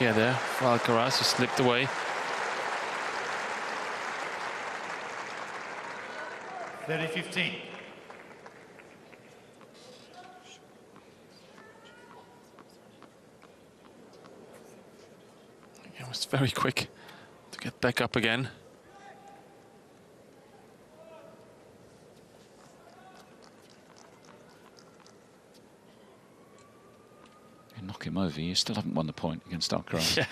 scare there for Alcaraz, who slipped away. 30-15. It was very quick to get back up again. You knock him over, you still haven't won the point against Alcaraz. Yeah.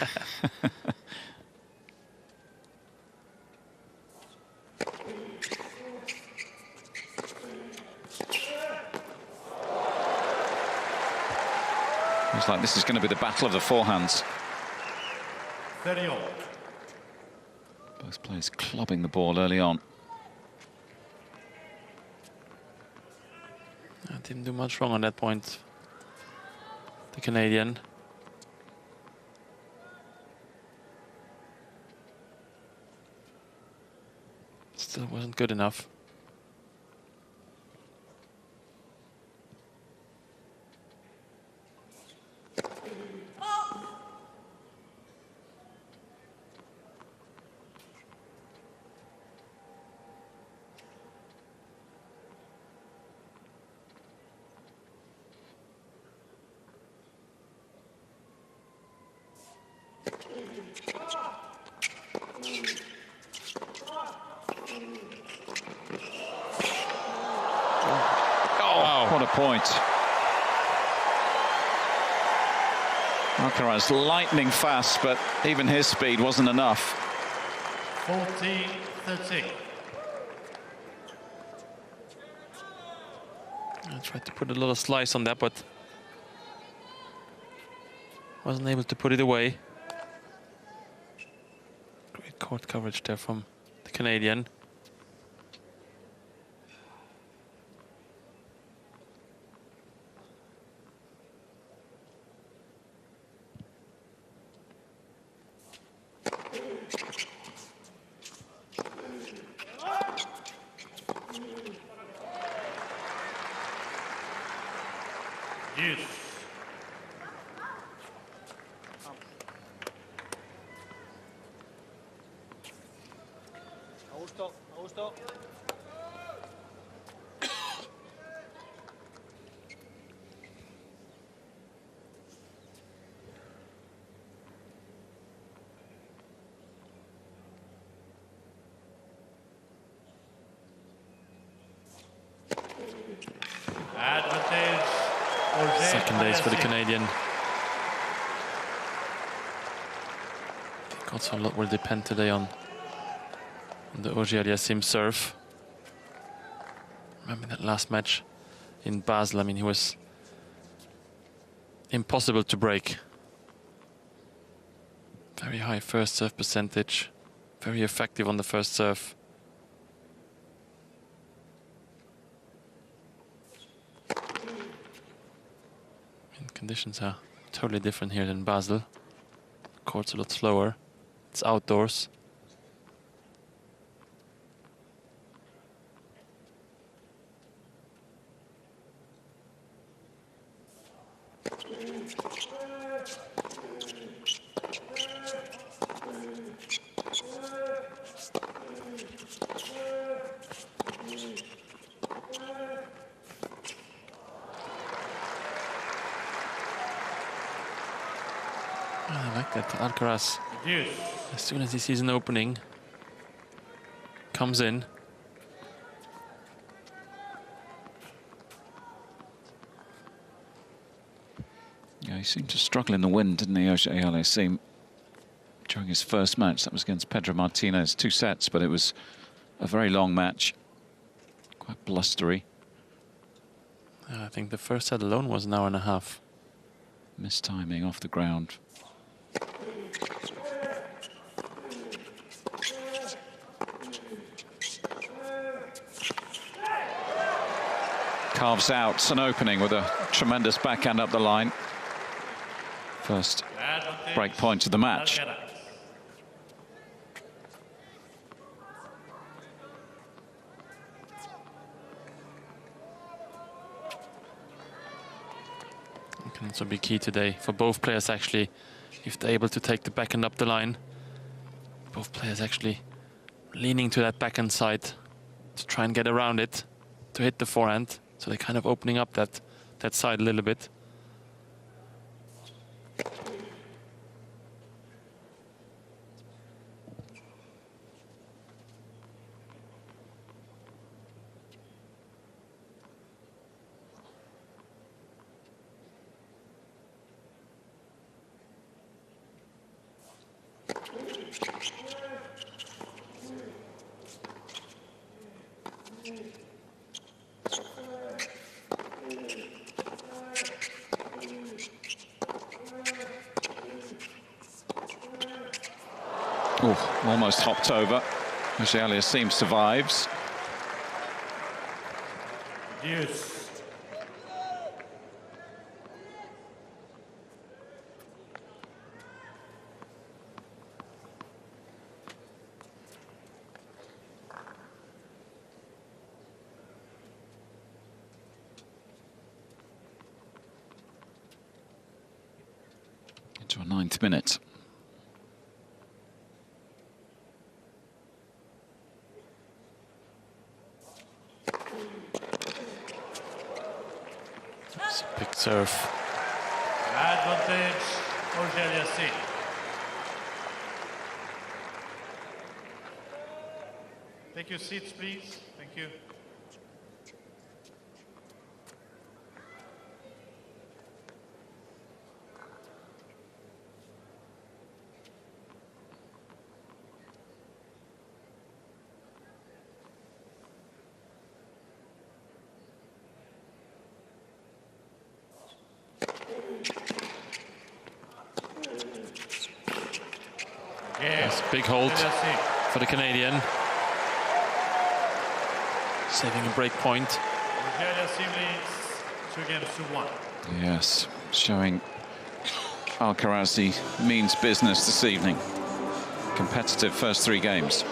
It's like this is going to be the battle of the forehands. 30-all. Both players clubbing the ball early on. I didn't do much wrong on that point, the Canadian. Still wasn't good enough. What a point. Alcaraz lightning fast, but even his speed wasn't enough. 14-13. I tried to put a little slice on that, but wasn't able to put it away. Great court coverage there from the Canadian. Yes. Augusto. Advantage. Second days for the Canadian. I think also a lot will depend today on the Auger-Aliassime serve. Remember that last match in Basel? I mean, he was impossible to break. Very high first serve percentage. Very effective on the first serve. Conditions are totally different here than Basel. Court's a lot slower. It's outdoors. I like that. Alcaraz, as soon as he sees an opening, comes in. Yeah, he seemed to struggle in the wind, didn't he, Auger-Aliassime, during his first match. That was against Pedro Martinez. 2 sets, but it was a very long match. Quite blustery. I think the first set alone was an hour and a half. Mistiming off the ground. Carves out an opening with a tremendous backhand up the line. First break point of the match. It can also be key today for both players, actually, if they're able to take the backhand up the line. Both players actually leaning to that backhand side to try and get around it, to hit the forehand. So they're kind of opening up that side a little bit. Oh, almost hopped over. Auger-Aliassime survives. Deuce. Into a 9th minute. It's a big serve. Advantage, Auger-Aliassime. Take your seats, please. Thank you. That's a big hold for the Canadian. Saving a break point. Auger-Aliassime leads 2-1. Yes, showing Alcaraz he means business this evening. Competitive first 3 games.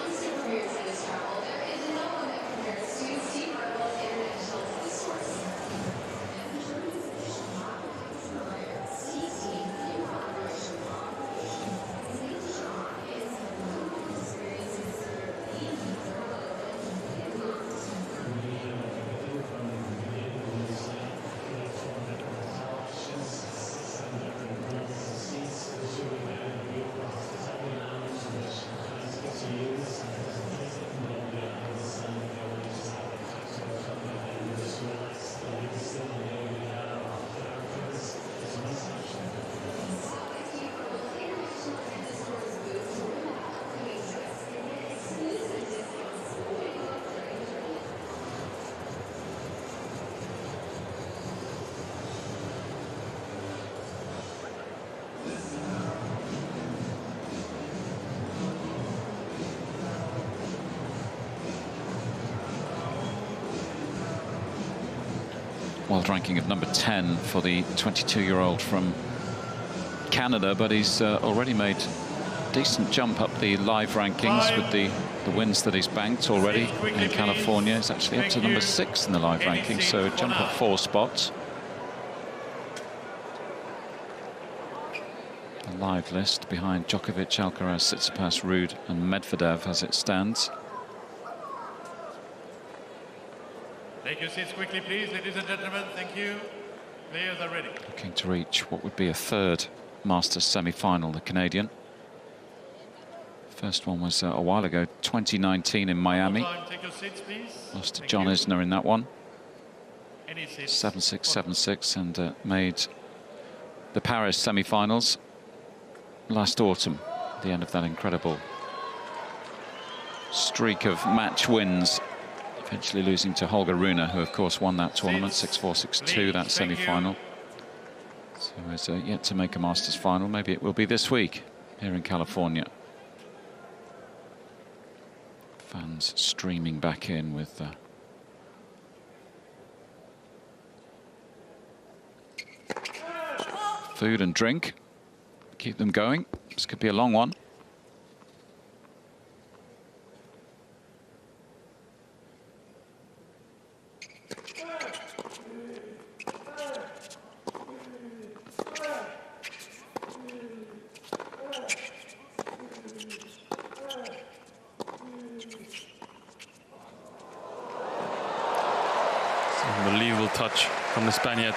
World ranking of number 10 for the 22-year-old from Canada, but he's already made a decent jump up the live rankings with the wins that he's banked already in California. He's actually up to number 6 in the live rankings, so a jump up 4 spots. The live list behind Djokovic, Alcaraz, Tsitsipas, Ruud and Medvedev as it stands. Take your seats quickly, please, ladies and gentlemen. Thank you. Players are ready. Looking to reach what would be a 3rd Masters semi-final, the Canadian. First one was a while ago, 2019 in Miami. Take your seats, please. Lost to Thank John you. Isner in that one. Any seats? 7-6, 7-6, and made the Paris semi-finals last autumn. The end of that incredible streak of match wins. Eventually losing to Holger Rune, who of course won that tournament, 6-4, 6-2, that semi-final. So he's yet to make a Masters final. Maybe it will be this week here in California. Fans streaming back in with food and drink. Keep them going. This could be a long one. Unbelievable touch from the Spaniard.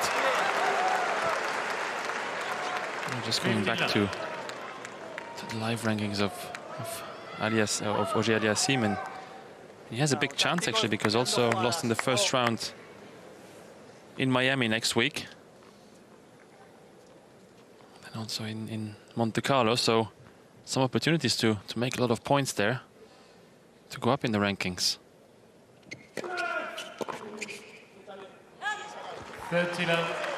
And just going back to the live rankings of Auger-Aliassime, and he has a big chance actually, because also lost in the first round in Miami next week, and also in Monte Carlo. So some opportunities to make a lot of points there, to go up in the rankings. 30 love.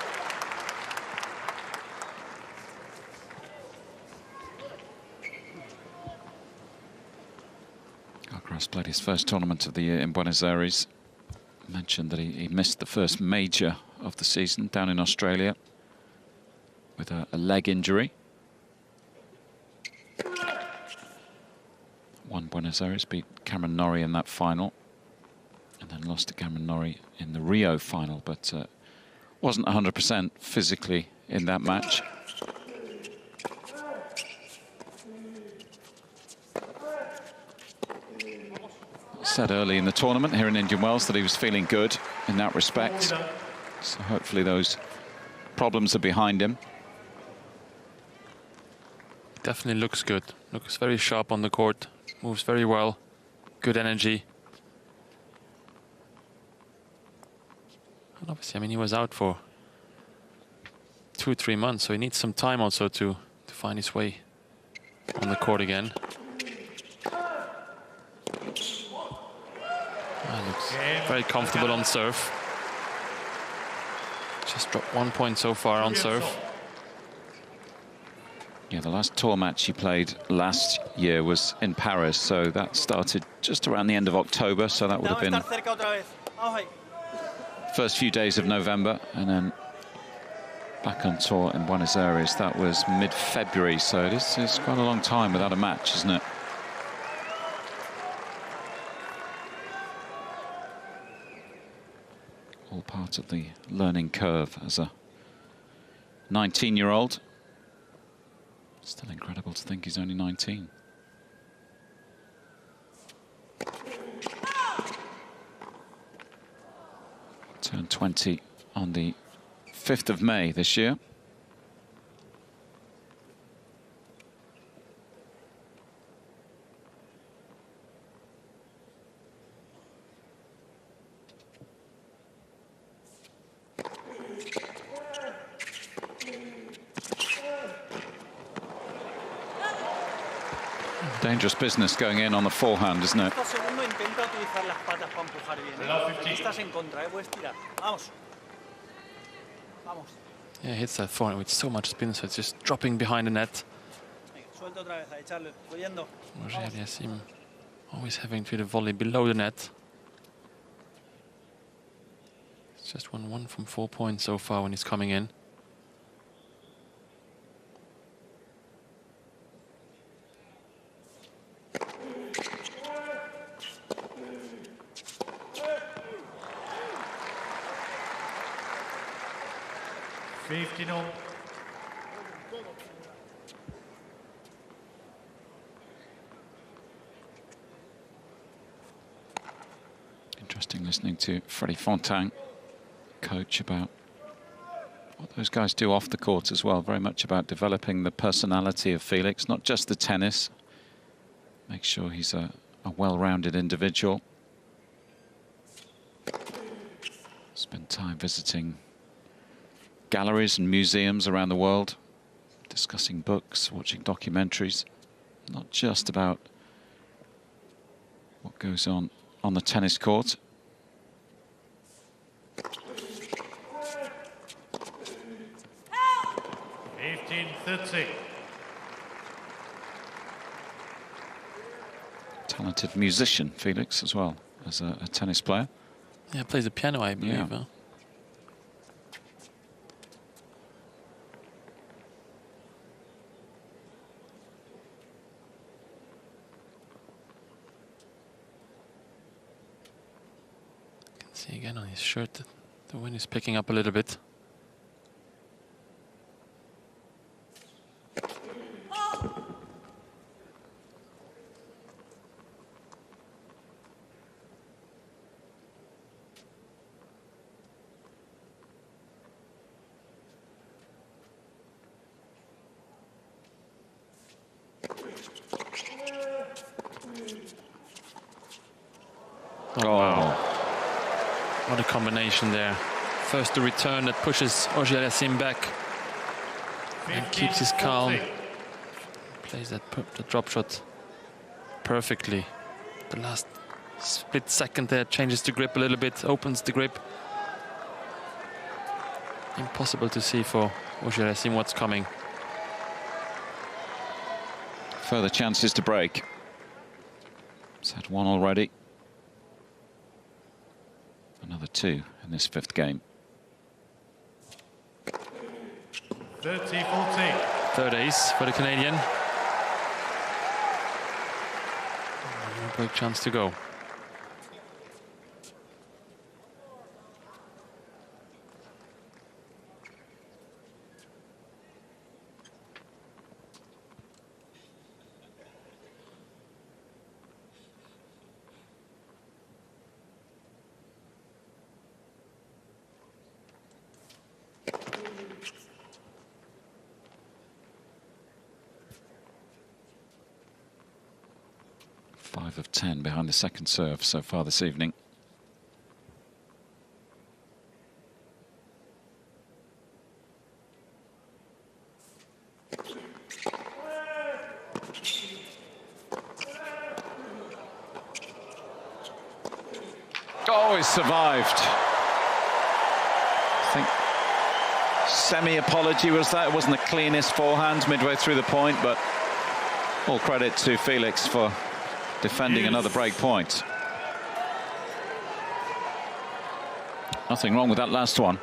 Alcaraz played his first tournament of the year in Buenos Aires. Mentioned that he missed the first major of the season down in Australia with a leg injury. Won Buenos Aires, beat Cameron Norrie in that final, and then lost to Cameron Norrie in the Rio final, but wasn't 100% physically in that match. Said early in the tournament here in Indian Wells that he was feeling good in that respect. So hopefully those problems are behind him. Definitely looks good. Looks very sharp on the court. Moves very well. Good energy. And obviously, I mean, he was out for 2 or 3 months, so he needs some time also to find his way on the court again. Looks very comfortable on serve. Just dropped 1 point so far on serve. Yeah, the last tour match he played last year was in Paris, so that started just around the end of October, so that would have been first few days of November, and then back on tour in Buenos Aires, that was mid-February, so it's quite a long time without a match, isn't it? All part of the learning curve as a 19-year-old. Still incredible to think he's only 19. Turned 20 on the 5th of May this year. Dangerous business going in on the forehand, isn't it? Yeah, hits that forehand with so much spin, so it's just dropping behind the net. Auger-Aliassime always having to the volley below the net. It's just won 1 from 4 points so far when he's coming in. Interesting listening to Freddie Fontaine, coach, about what those guys do off the court as well. Very much about developing the personality of Felix, not just the tennis. Make sure he's a well-rounded individual. Spend time visiting galleries and museums around the world, discussing books, watching documentaries, not just about what goes on the tennis court. Talented musician, Felix, as well as a tennis player. Yeah, plays the piano, I believe. Yeah. Huh? See again on his shirt that the wind is picking up a little bit. Oh, wow. What a combination there. First the return that pushes Auger-Aliassime back and keeps his calm. Plays the drop shot perfectly. The last split second there, changes the grip a little bit, opens the grip. Impossible to see for Auger-Aliassime what's coming. Further chances to break. He's had one already. Another two in this fifth game. 30-14. Third ace for the Canadian. No break chance to go. Five of 10 behind the second serve so far this evening. Oh, he's survived. I think semi-apology was that. It wasn't the cleanest forehand midway through the point, but all credit to Felix for defending another break point. Nothing wrong with that last one.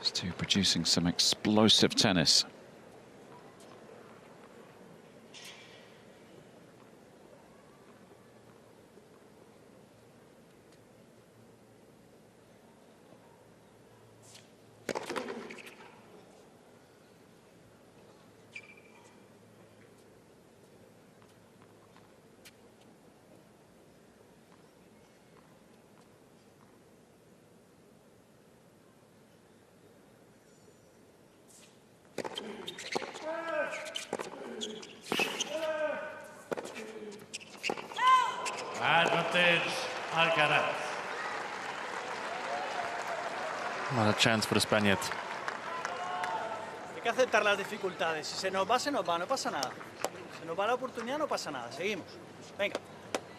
These two producing some explosive tennis. Advantage, Alcaraz. Not a chance for the Spaniard. Hay que aceptar las dificultades. Si se nos va, no pasa nada. Se nos va la oportunidad, no pasa nada. Seguimos. Venga,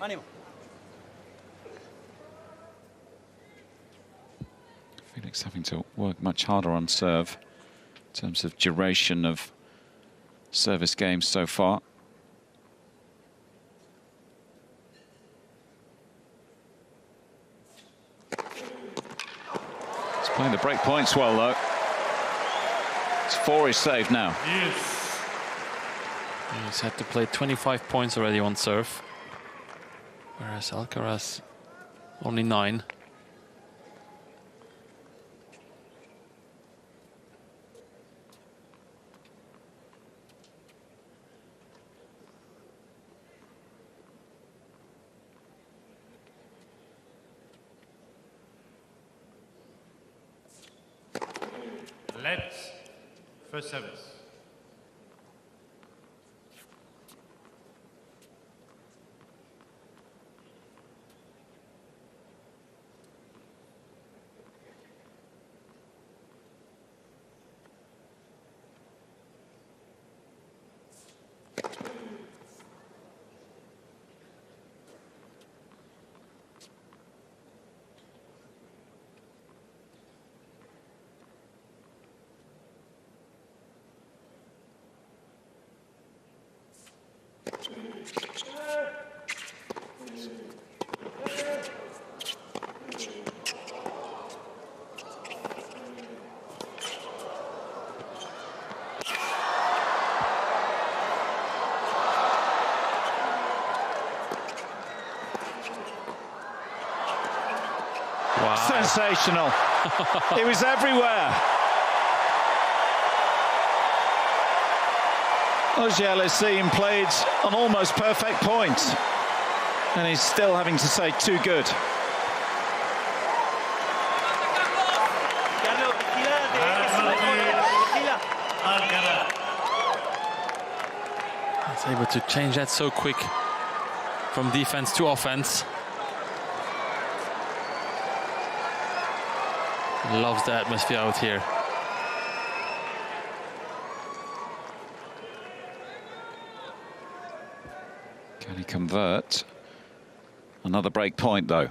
ánimo. Felix having to work much harder on serve in terms of duration of service games so far. He's playing the break points well, though. It's 4 he's saved now. Yes. He's had to play 25 points already on serve, whereas Alcaraz only 9. Let's first service. Wow. Sensational. It was everywhere. Auger-Aliassime played an almost perfect point, and he's still having to say too good. He's able to change that so quick from defense to offense. Loves the atmosphere out here. Can he convert? Another break point, though.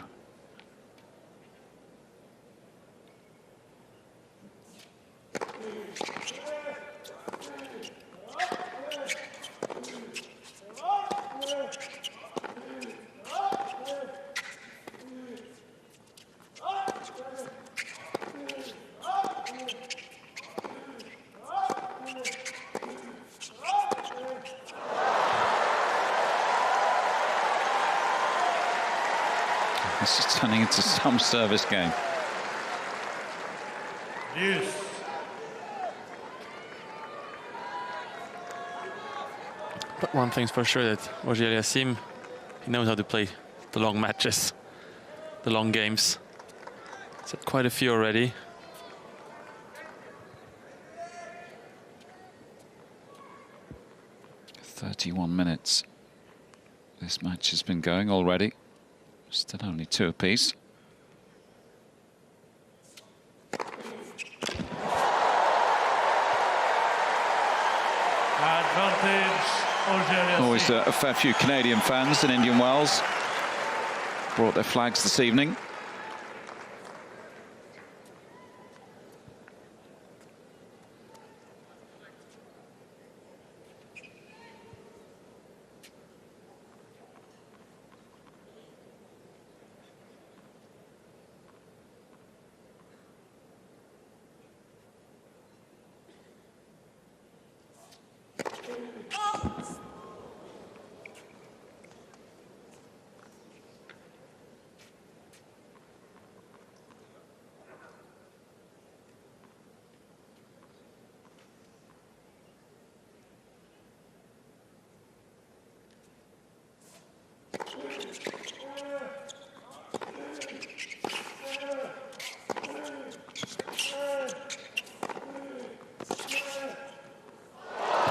This is turning into some service game. Yes. But one thing's for sure, that Auger-Aliassime, he knows how to play the long matches, the long games. He's had quite a few already. .31 minutes. This match has been going already. Still only 2 apiece. Advantage, Auger-Aliassime. Always a fair few Canadian fans in Indian Wells. Brought their flags this evening.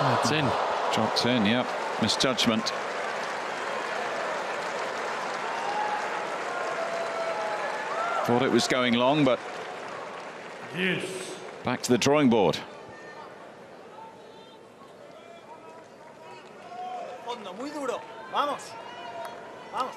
That's in. Dropped in, yep. Misjudgment. Thought it was going long, but Yes. back to the drawing board. Fondo, muy duro. Vamos. Vamos.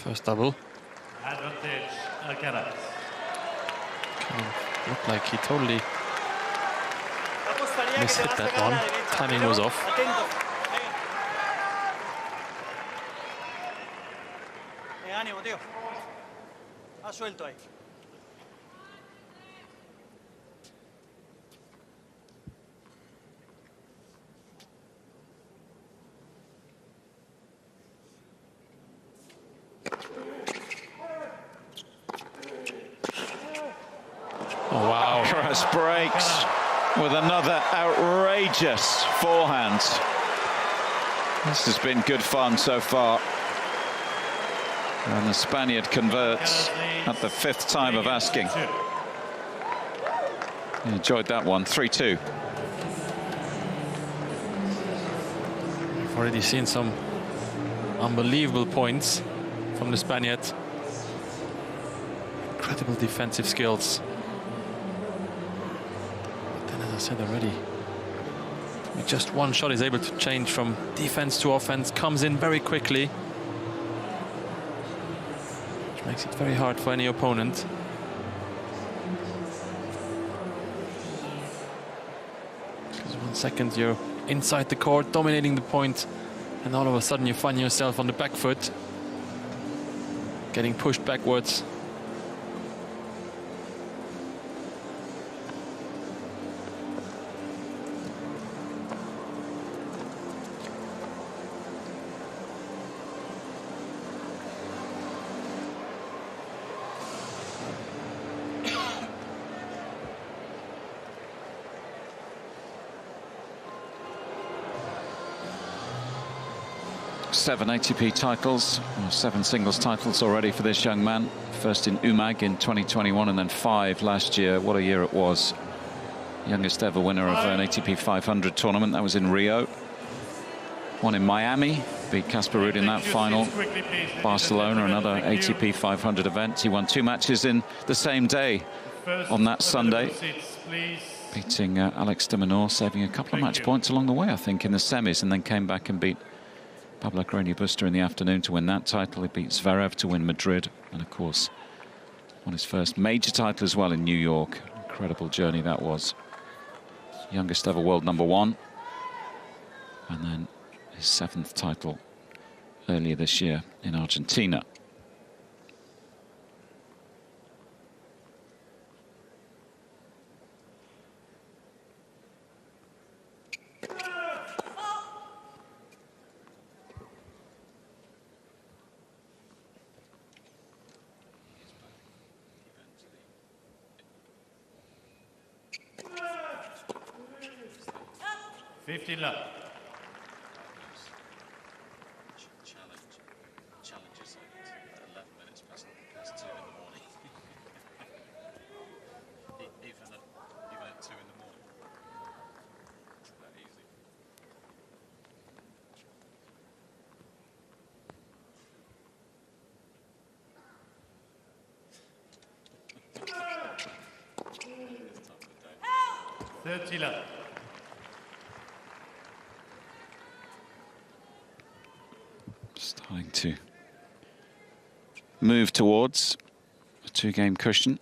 First double. Advantage, Alcaraz. Kind of looked like he totally Apostaría que te mishit vas a that pegar a one. la derecha, Timing pero was off. Atento. Venga, ánimo, tío. Más suelto ahí. Oh, wow. Alcaraz breaks with another outrageous forehand. This has been good fun so far. And the Spaniard converts at the 5th time of asking. He enjoyed that one, 3-2. We've already seen some unbelievable points from the Spaniard. Incredible defensive skills. But then, as I said already, with just one shot, he's able to change from defense to offense, comes in very quickly, which makes it very hard for any opponent. Because 1 second you're inside the court, dominating the point, and all of a sudden you find yourself on the back foot. getting pushed backwards. Seven ATP titles, or 7 singles titles already for this young man. First in Umag in 2021 and then 5 last year. What a year it was. Youngest ever winner of an ATP 500 tournament. That was in Rio. One in Miami. Beat Casper Ruud in that final. Barcelona, another ATP 500 event. He won 2 matches in the same day on that Sunday. Beating Alex de Minaur, saving a couple of match points along the way, I think, in the semis, and then came back and beat Pablo Carreño Busta in the afternoon to win that title. He beat Zverev to win Madrid, and of course won his first major title as well in New York. Incredible journey that was. Youngest ever world #1, and then his 7th title earlier this year in Argentina. Love. Challenges at 11 minutes past 2 in the morning. even at 2 in the morning. It's that easy. Love. Starting to move towards a 2-game cushion.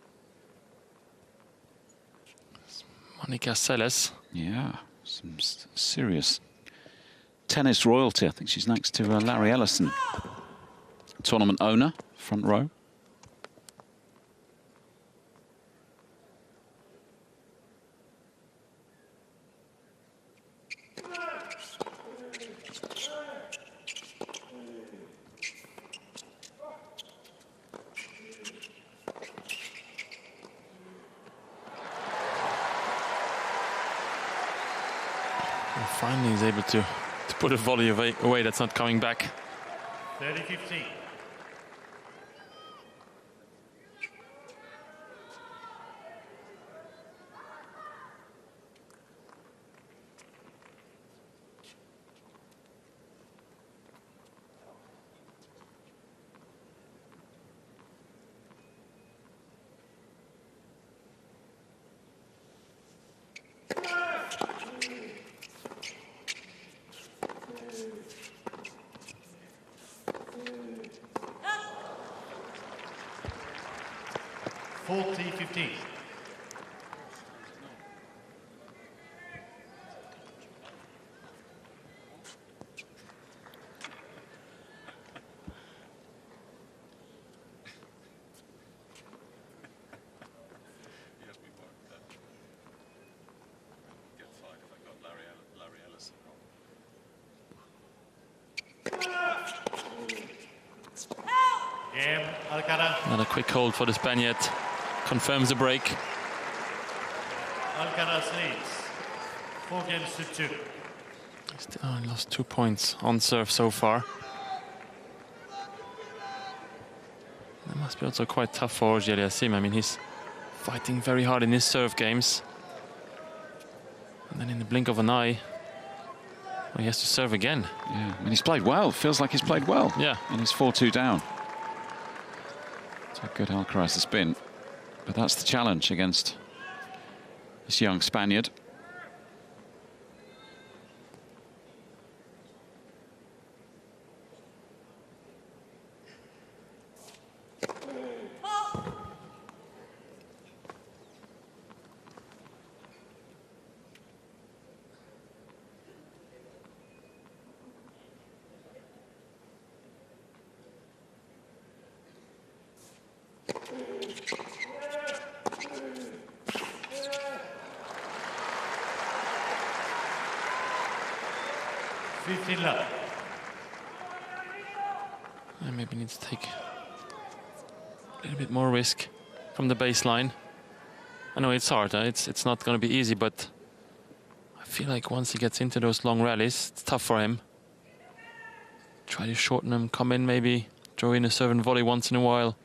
Monica Seles. Yeah, some serious tennis royalty. I think she's next to Larry Ellison, tournament owner, front row. Finally he's able to put a volley away that's not coming back. 30-15. Alcaraz. Another quick hold for the Spaniard. Confirms the break. Alcaraz leads 4-2. Still only lost 2 points on serve so far. That must be also quite tough for Auger-Aliassime. I mean, he's fighting very hard in his serve games. And then in the blink of an eye, well, he has to serve again. Yeah, I mean, he's played well. Feels like he's played well. Yeah. And he's 4-2 down. How good Alcaraz has been. But that's the challenge against this young Spaniard. 15 love. And maybe needs to take a little bit more risk from the baseline. I know it's hard, it's not going to be easy, but I feel like once he gets into those long rallies, it's tough for him. Try to shorten them, come in maybe, throw in a serve and volley once in a while.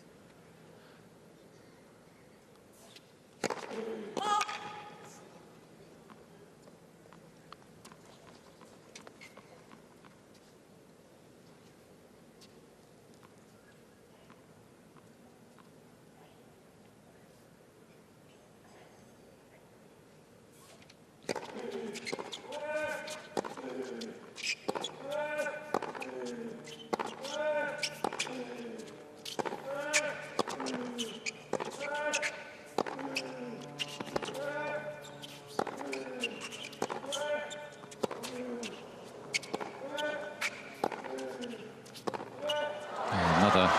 Another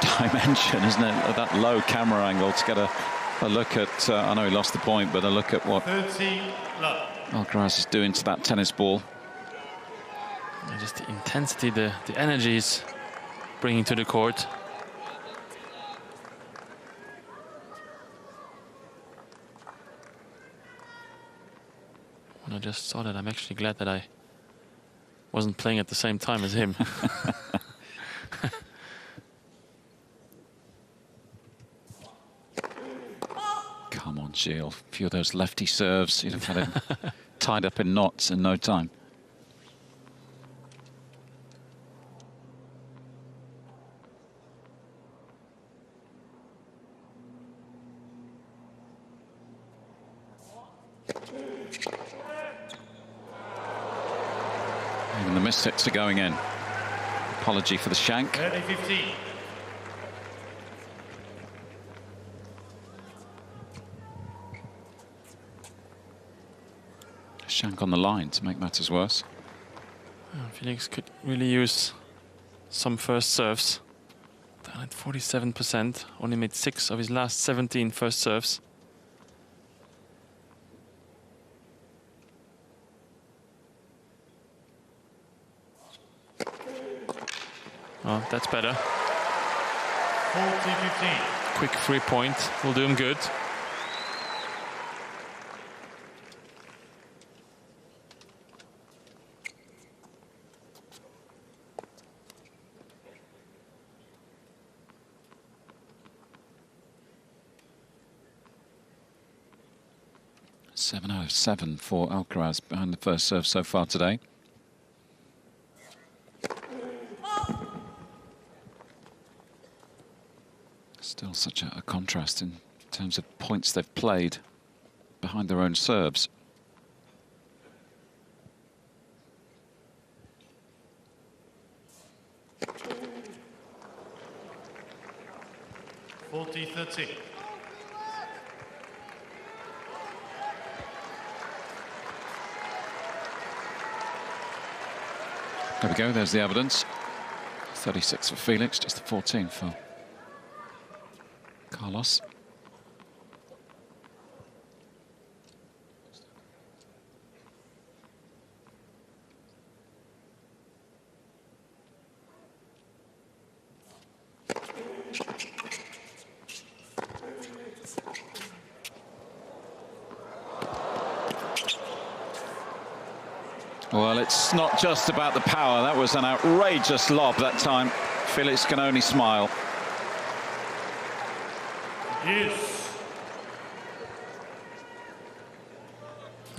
dimension, isn't it? That low camera angle to get a look at, I know he lost the point, but a look at what 30 love. Alcaraz is doing to that tennis ball. And just the intensity, the energy he's bringing to the court. When I just saw that, I'm actually glad that I wasn't playing at the same time as him. Come on, Gilles. A few of those lefty serves, you'd have had it tied up in knots in no time. And the missed hits are going in. Apology for the shank. 30-15. Shank on the line to make matters worse. Felix could really use some first serves. Down at 47%, only made 6 of his last 17 first serves. Oh, that's better. 40-15. Quick 3-point will do him good. Seven out of 7 for Alcaraz behind the first serve so far today. Still such a contrast in terms of points they've played behind their own serves. (40-13). There we go, there's the evidence. 36 for Felix, just the 14 for Carlos. Well, it's not just about the power. That was an outrageous lob that time. Felix can only smile. Yes.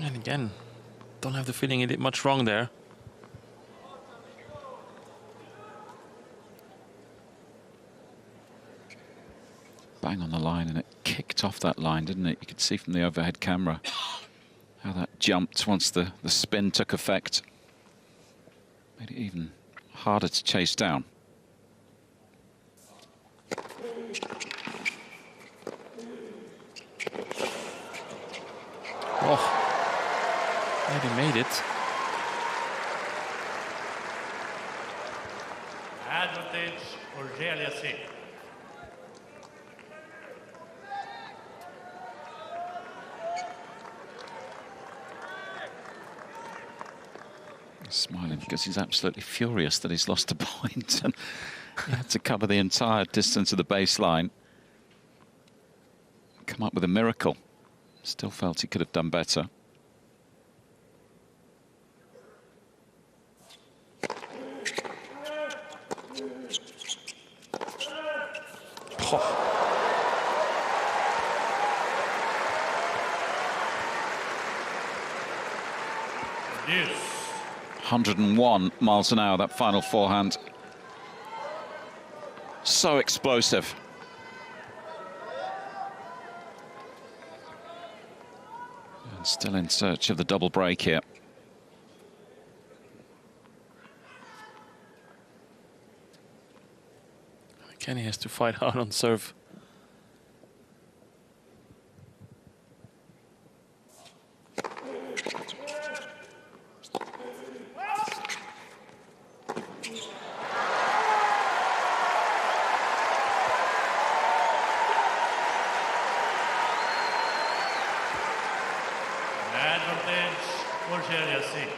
And again, don't have the feeling he did much wrong there. Bang on the line, and it kicked off that line, didn't it? You could see from the overhead camera how that jumped once the spin took effect. Made it even harder to chase down. Oh, maybe made it. Advantage Auger-Aliassime. Smiling because he's absolutely furious that he's lost a point and he had to cover the entire distance of the baseline. Come up with a miracle. Still felt he could have done better. Yes. 101 miles an hour, that final forehand. So explosive. And still in search of the double break here. Again, he has to fight hard on serve. Advantage Auger-Aliassime.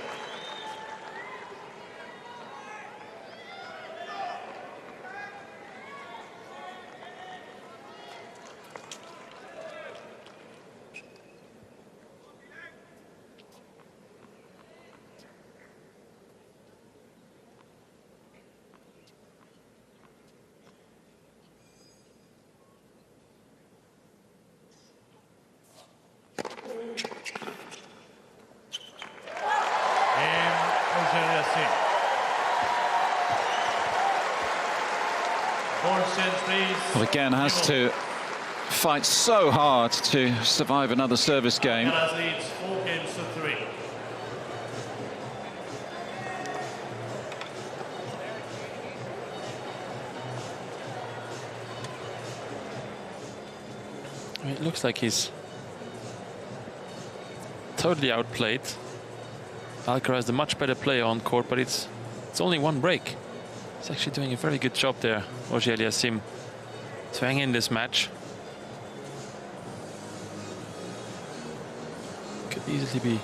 Auger-Aliassime. Board sense, please. Well, again, has to fight so hard to survive another service game. Alcaraz leads 4 games to 3. I mean, it looks like he's totally outplayed. Alcaraz, the much better player on court, but it's only one break. He's actually doing a very good job there, Auger-Aliassime, to hang in this match. Could easily be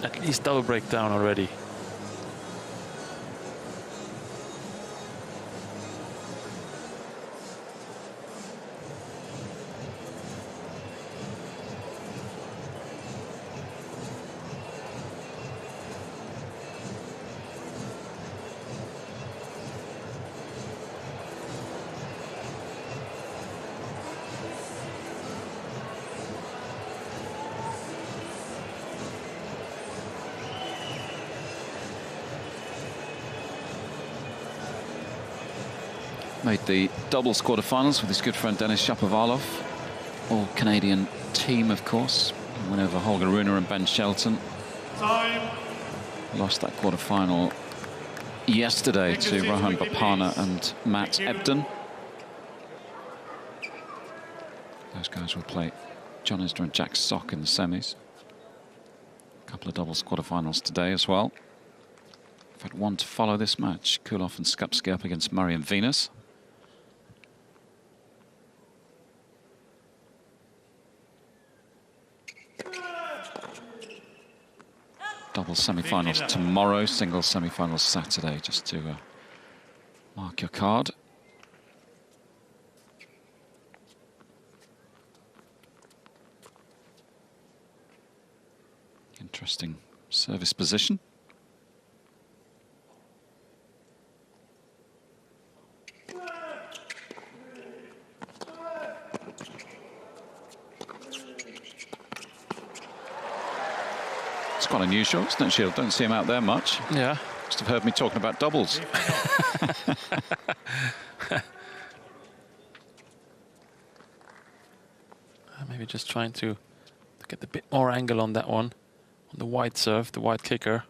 at least double break down already. Made the doubles quarterfinals with his good friend Denis Shapovalov. All Canadian team, of course. Win over Holger Rune and Ben Shelton. Time. Lost that quarterfinal yesterday Take to your seats Rohan quickly, Bapana please. and Matt Thank you. Ebden. Those guys will play John Isner and Jack Sock in the semis. A couple of doubles quarterfinals today as well. We've had one to follow this match. Kulov and Skupski up against Murray and Venus. Double semi-finals tomorrow, singles semi-finals Saturday, just to mark your card. Interesting service position. It's quite unusual, isn't it, Shield? Don't see him out there much. Yeah. Must have heard me talking about doubles. Maybe just trying to get a bit more angle on that one, on the wide serve, the wide kicker.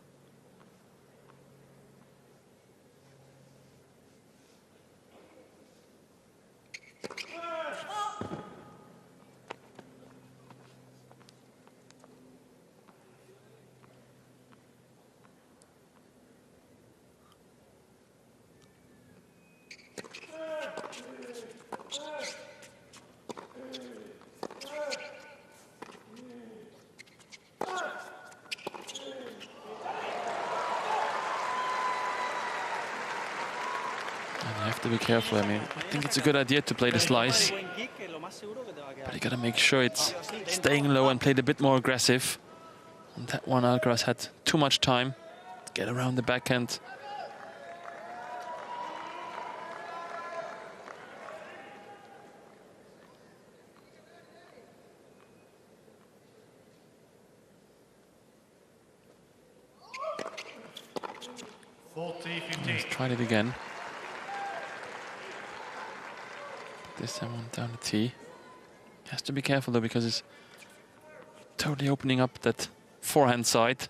have to be careful. I mean, I think it's a good idea to play the slice, but you got to make sure it's staying low and played a bit more aggressive. On that one, Alcaraz had too much time to get around the backhand. He's tried it again. This time went down the tee. He has to be careful though, because it's totally opening up that forehand side.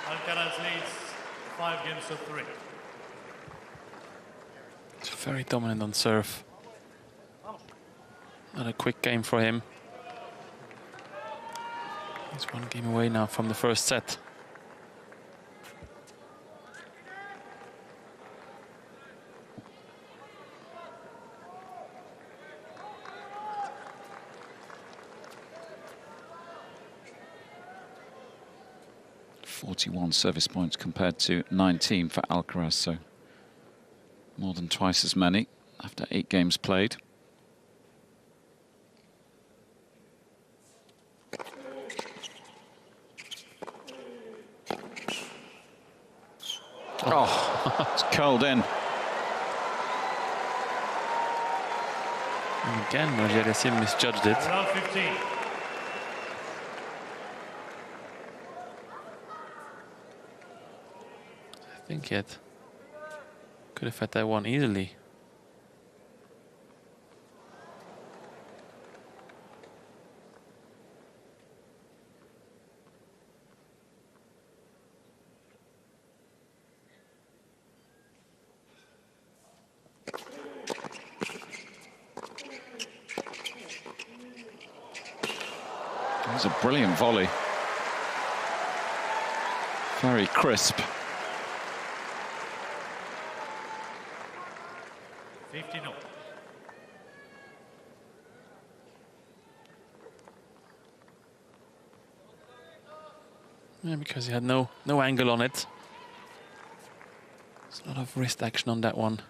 Alcaraz leads 5 games to 3. It's very dominant on serve. Not a quick game for him. He's 1 game away now from the first set. .41 service points compared to 19 for Alcaraz, so more than twice as many after 8 games played. Oh, it's curled in. And again, Auger-Aliassime misjudged it. Round 15. I think yet could have had that one easily. That was a brilliant volley. Very crisp. 15-0. Yeah, because he had no angle on it. There's a lot of wrist action on that one.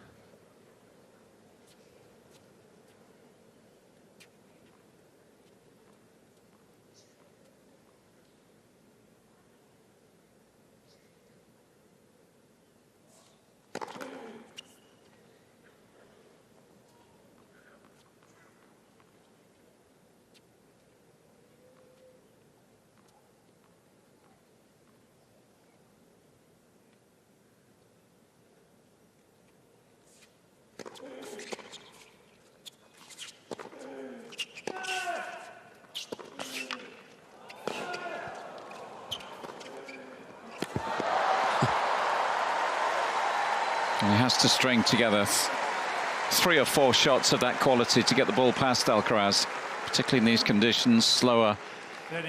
He has to string together 3 or 4 shots of that quality to get the ball past Alcaraz, particularly in these conditions, slower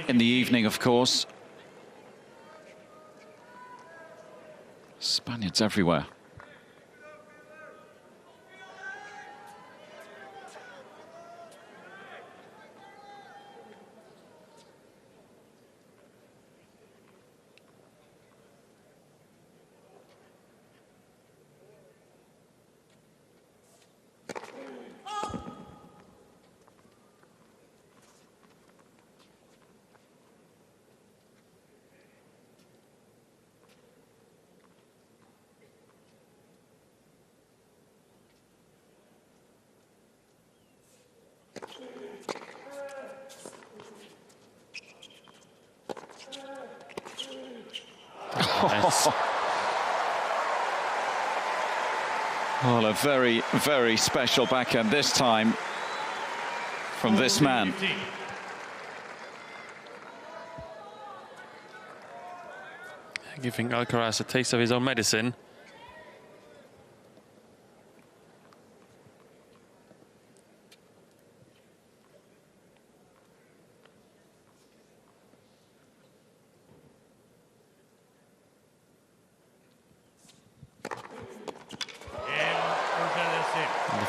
in the evening, of course. Spaniards everywhere. Nice. Well, a very, very special backhand this time from this man. Giving Alcaraz a taste of his own medicine.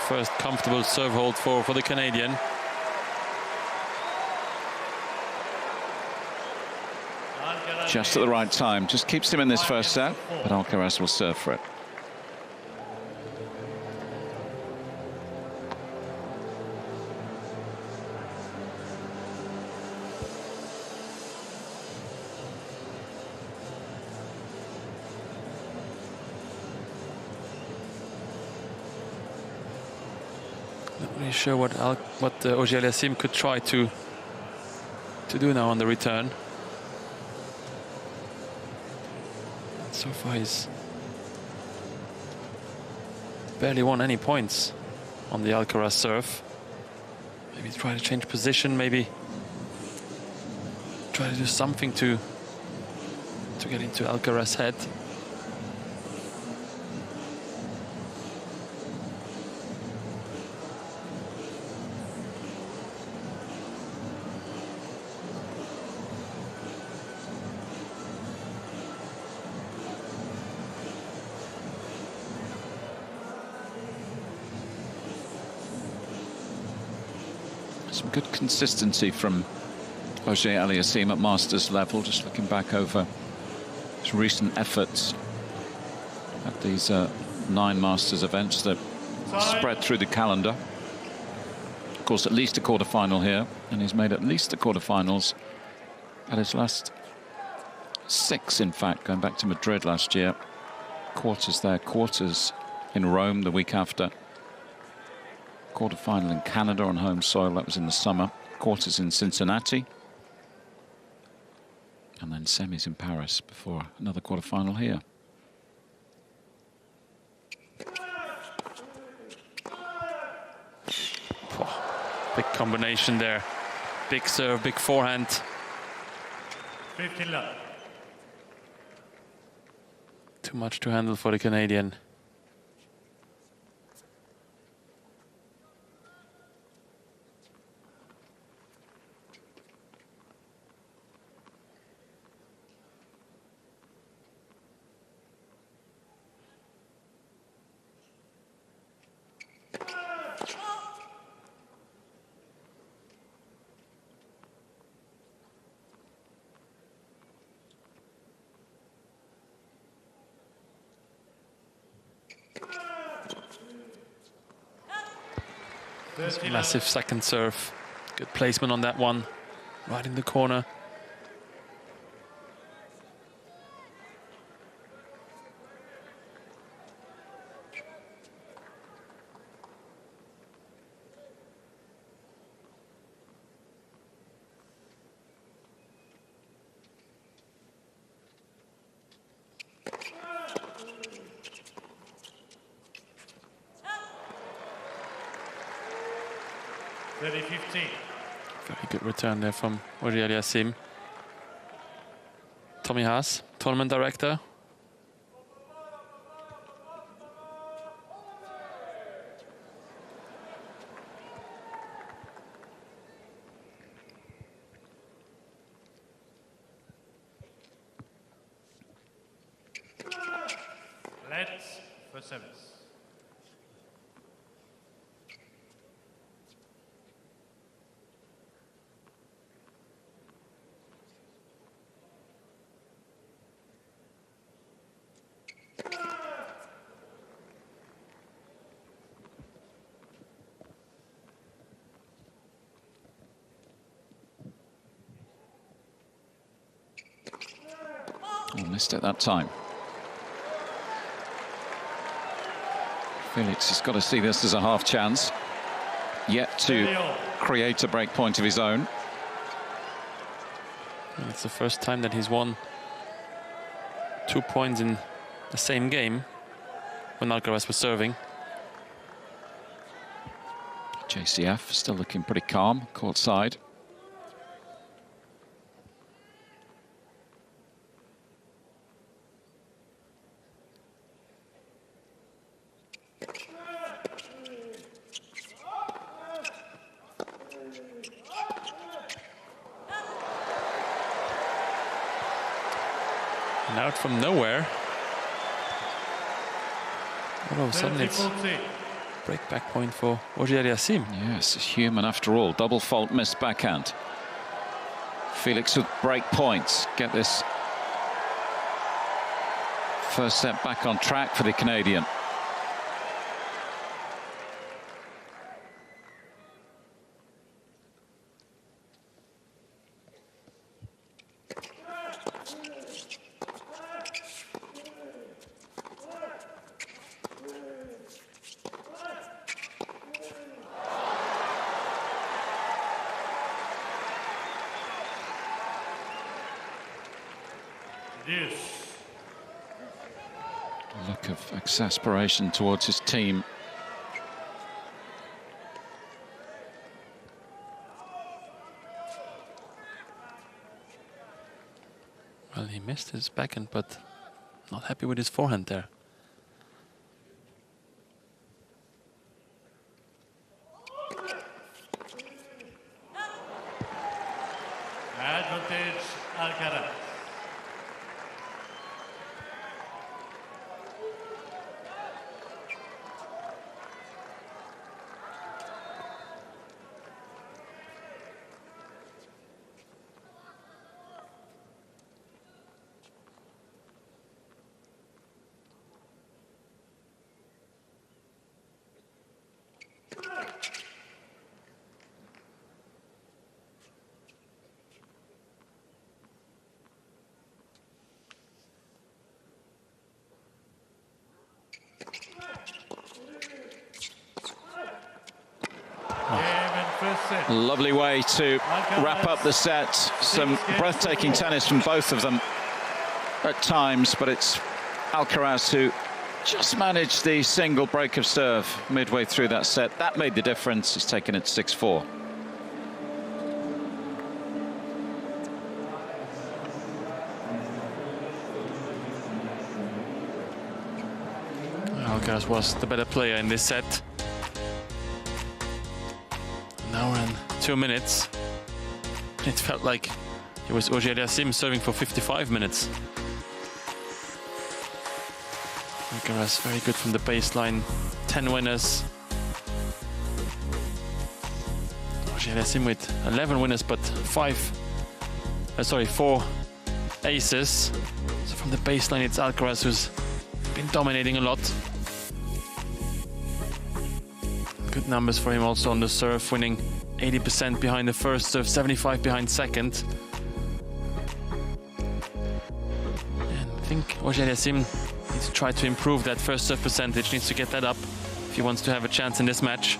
First comfortable serve hold for the Canadian. Just at the right time, just keeps him in this first set, but Alcaraz will serve for it. Not really sure what Auger-Aliassime could try to do now on the return. So far he's barely won any points on the Alcaraz serve. Maybe try to change position, maybe try to do something to get into Alcaraz's head. Some good consistency from Auger-Aliassime at Masters level, just looking back over his recent efforts at these 9 Masters events that spread through the calendar. Of course, at least a quarter-final here, and he's made at least the quarter-finals at his last 6, in fact, going back to Madrid last year. Quarters there, quarters in Rome the week after. Quarter-final in Canada on home soil, that was in the summer. Quarters in Cincinnati. And then semis in Paris before another quarter-final here. Oh, big combination there. Big serve, big forehand. 15 love. Too much to handle for the Canadian. Massive second serve. Good placement on that one. Right in the corner. Very good return there from Auger-Aliassime. Tommy Haas, tournament director. Let's for service. Oh, missed it that time. Felix has got to see this as a half chance. Yet to create a break point of his own. And it's the first time that he's won 2 points in the same game when Alcaraz was serving. JCF still looking pretty calm, court side. And out from nowhere, all of a sudden it's break-back point for Auger-Aliassime. Yes, human after all. Double fault missed backhand. Felix with break points. Get this first set back on track for the Canadian. Yes. A look of exasperation towards his team. Well, he missed his backhand, but not happy with his forehand there. Advantage Alcaraz. Lovely way to wrap up the set. Some breathtaking tennis from both of them at times, but it's Alcaraz who just managed the single break of serve midway through that set. That made the difference. He's taken it 6-4. Alcaraz was the better player in this set. An hour and 2 minutes. It felt like it was Auger-Aliassime serving for 55 minutes. Alcaraz very good from the baseline. 10 winners. Auger-Aliassime with 11 winners, but 4 aces. So from the baseline, it's Alcaraz who's been dominating a lot. Good numbers for him also on the serve, winning 80% behind the first serve, 75 behind second. And I think Auger-Aliassime needs to try to improve that first serve percentage, needs to get that up if he wants to have a chance in this match.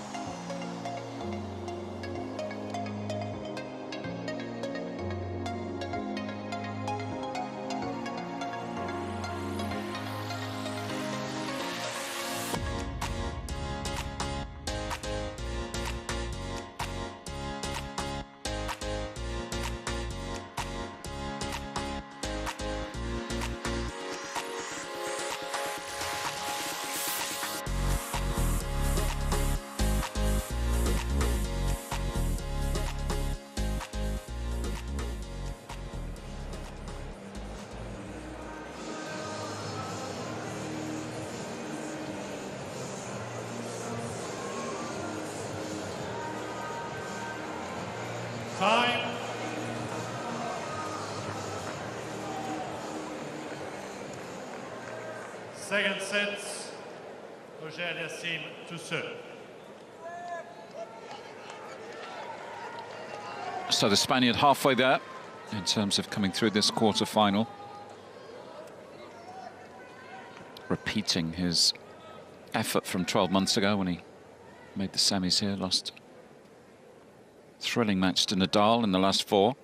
Time. Second set, Auger-Aliassime to serve. So the Spaniard halfway there in terms of coming through this quarter-final. Repeating his effort from 12 months ago when he made the semis here, lost. Thrilling match to Nadal in the last 4.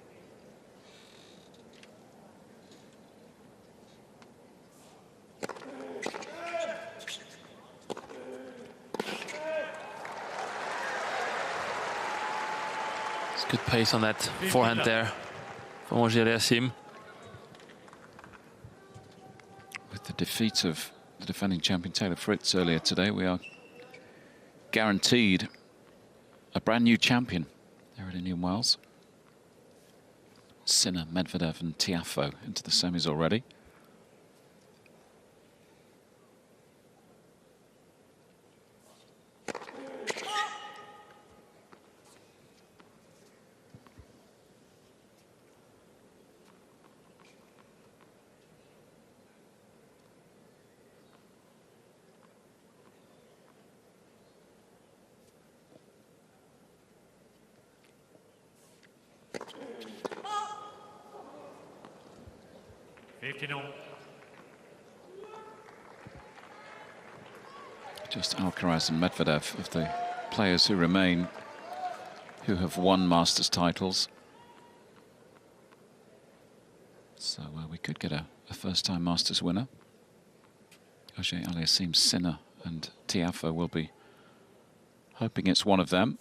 It's good pace on that forehand there from Auger-Aliassime. With the defeat of the defending champion Taylor Fritz earlier today, we are guaranteed a brand new champion there at Indian Wells. Sinner, Medvedev and Tiafoe into the semis already. Just Alcaraz and Medvedev of the players who remain who have won Masters titles. So we could get a first-time Masters winner. Auger-Aliassime, Sinner and Tiafoe will be hoping it's one of them.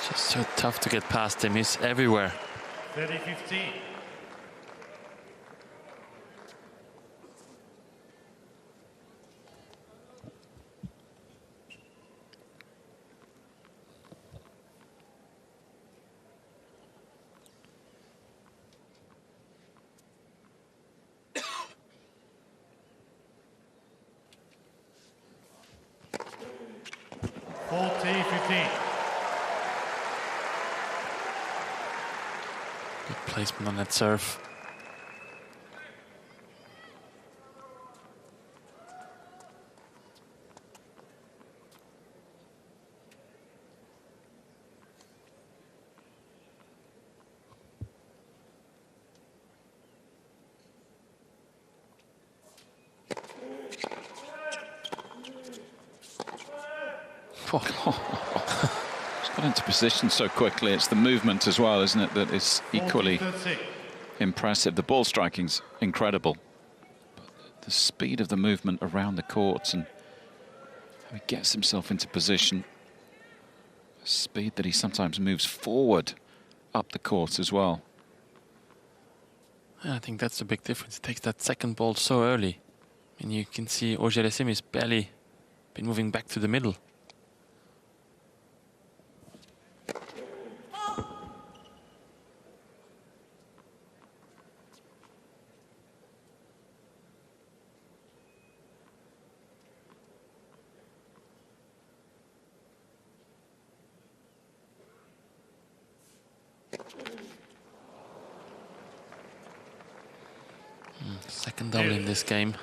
Just so tough to get past him. He's everywhere. 30-15. Good placement on that serve. Got into position so quickly. It's the movement as well, isn't it, that is equally impressive. The ball striking's incredible. But the speed of the movement around the courts and how he gets himself into position. The speed that he sometimes moves forward up the court as well. I think that's the big difference. He takes that second ball so early. And you can see Auger-Aliassime has barely been moving back to the middle. Second double in this game.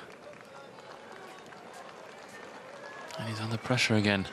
And he's under pressure again.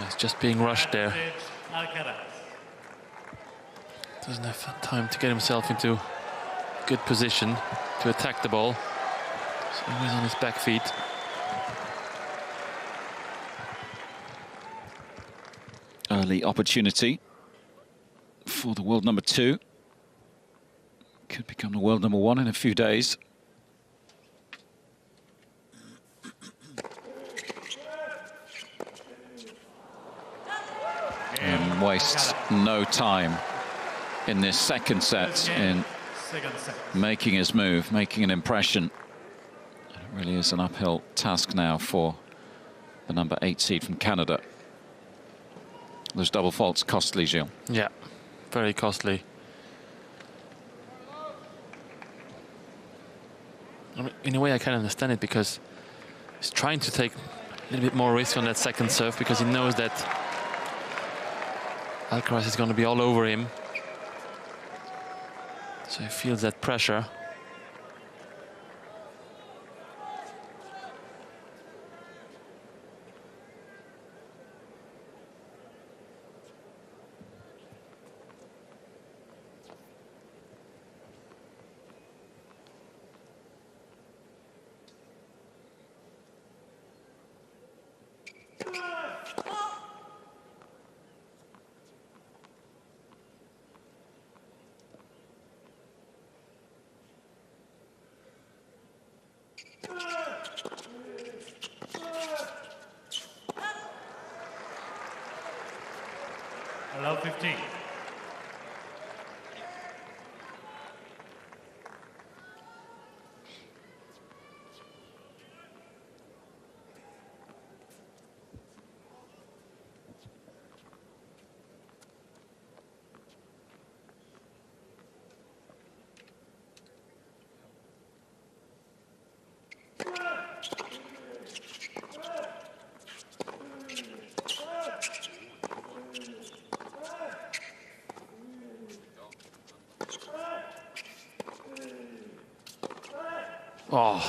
He's just being rushed there. Doesn't have time to get himself into good position to attack the ball. He's always on his back feet. Early opportunity for the world number 2. Could become the world number 1 in a few days. And wastes no time in this second set in making his move, making an impression. It really is an uphill task now for the number 8 seed from Canada. Those double faults costly, Gilles. Yeah, very costly. I mean, in a way I can understand it, because he's trying to take a little bit more risk on that second serve, because he knows that Alcaraz is going to be all over him. So he feels that pressure. Allow 15. Oh.